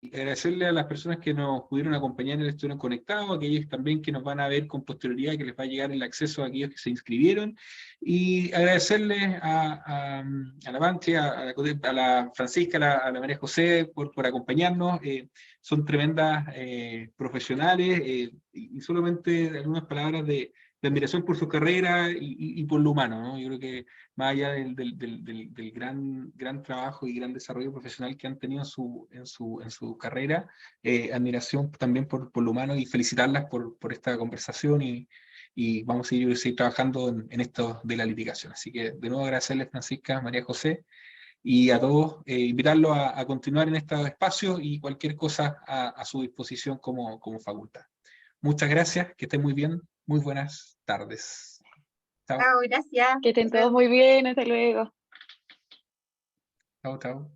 agradecerle a las personas que nos pudieron acompañar en el estudio conectado, aquellos también que nos van a ver con posterioridad, que les va a llegar el acceso a aquellos que se inscribieron, y agradecerle a la Banchi, a la Francisca, a la María José por acompañarnos. Son tremendas profesionales, y solamente algunas palabras de admiración por su carrera y por lo humano, ¿no? Yo creo que más allá del gran trabajo y gran desarrollo profesional que han tenido en su carrera, admiración también por lo humano, y felicitarlas por esta conversación, y vamos a seguir trabajando en esto de la litigación. Así que de nuevo agradecerles, Francisca, María José, y a todos, invitarlos a continuar en estos espacios, y cualquier cosa a su disposición como facultad. Muchas gracias, que estén muy bien, muy buenas tardes. Chao. Chao, gracias. Que estén todos muy bien, hasta luego. Chao, chao.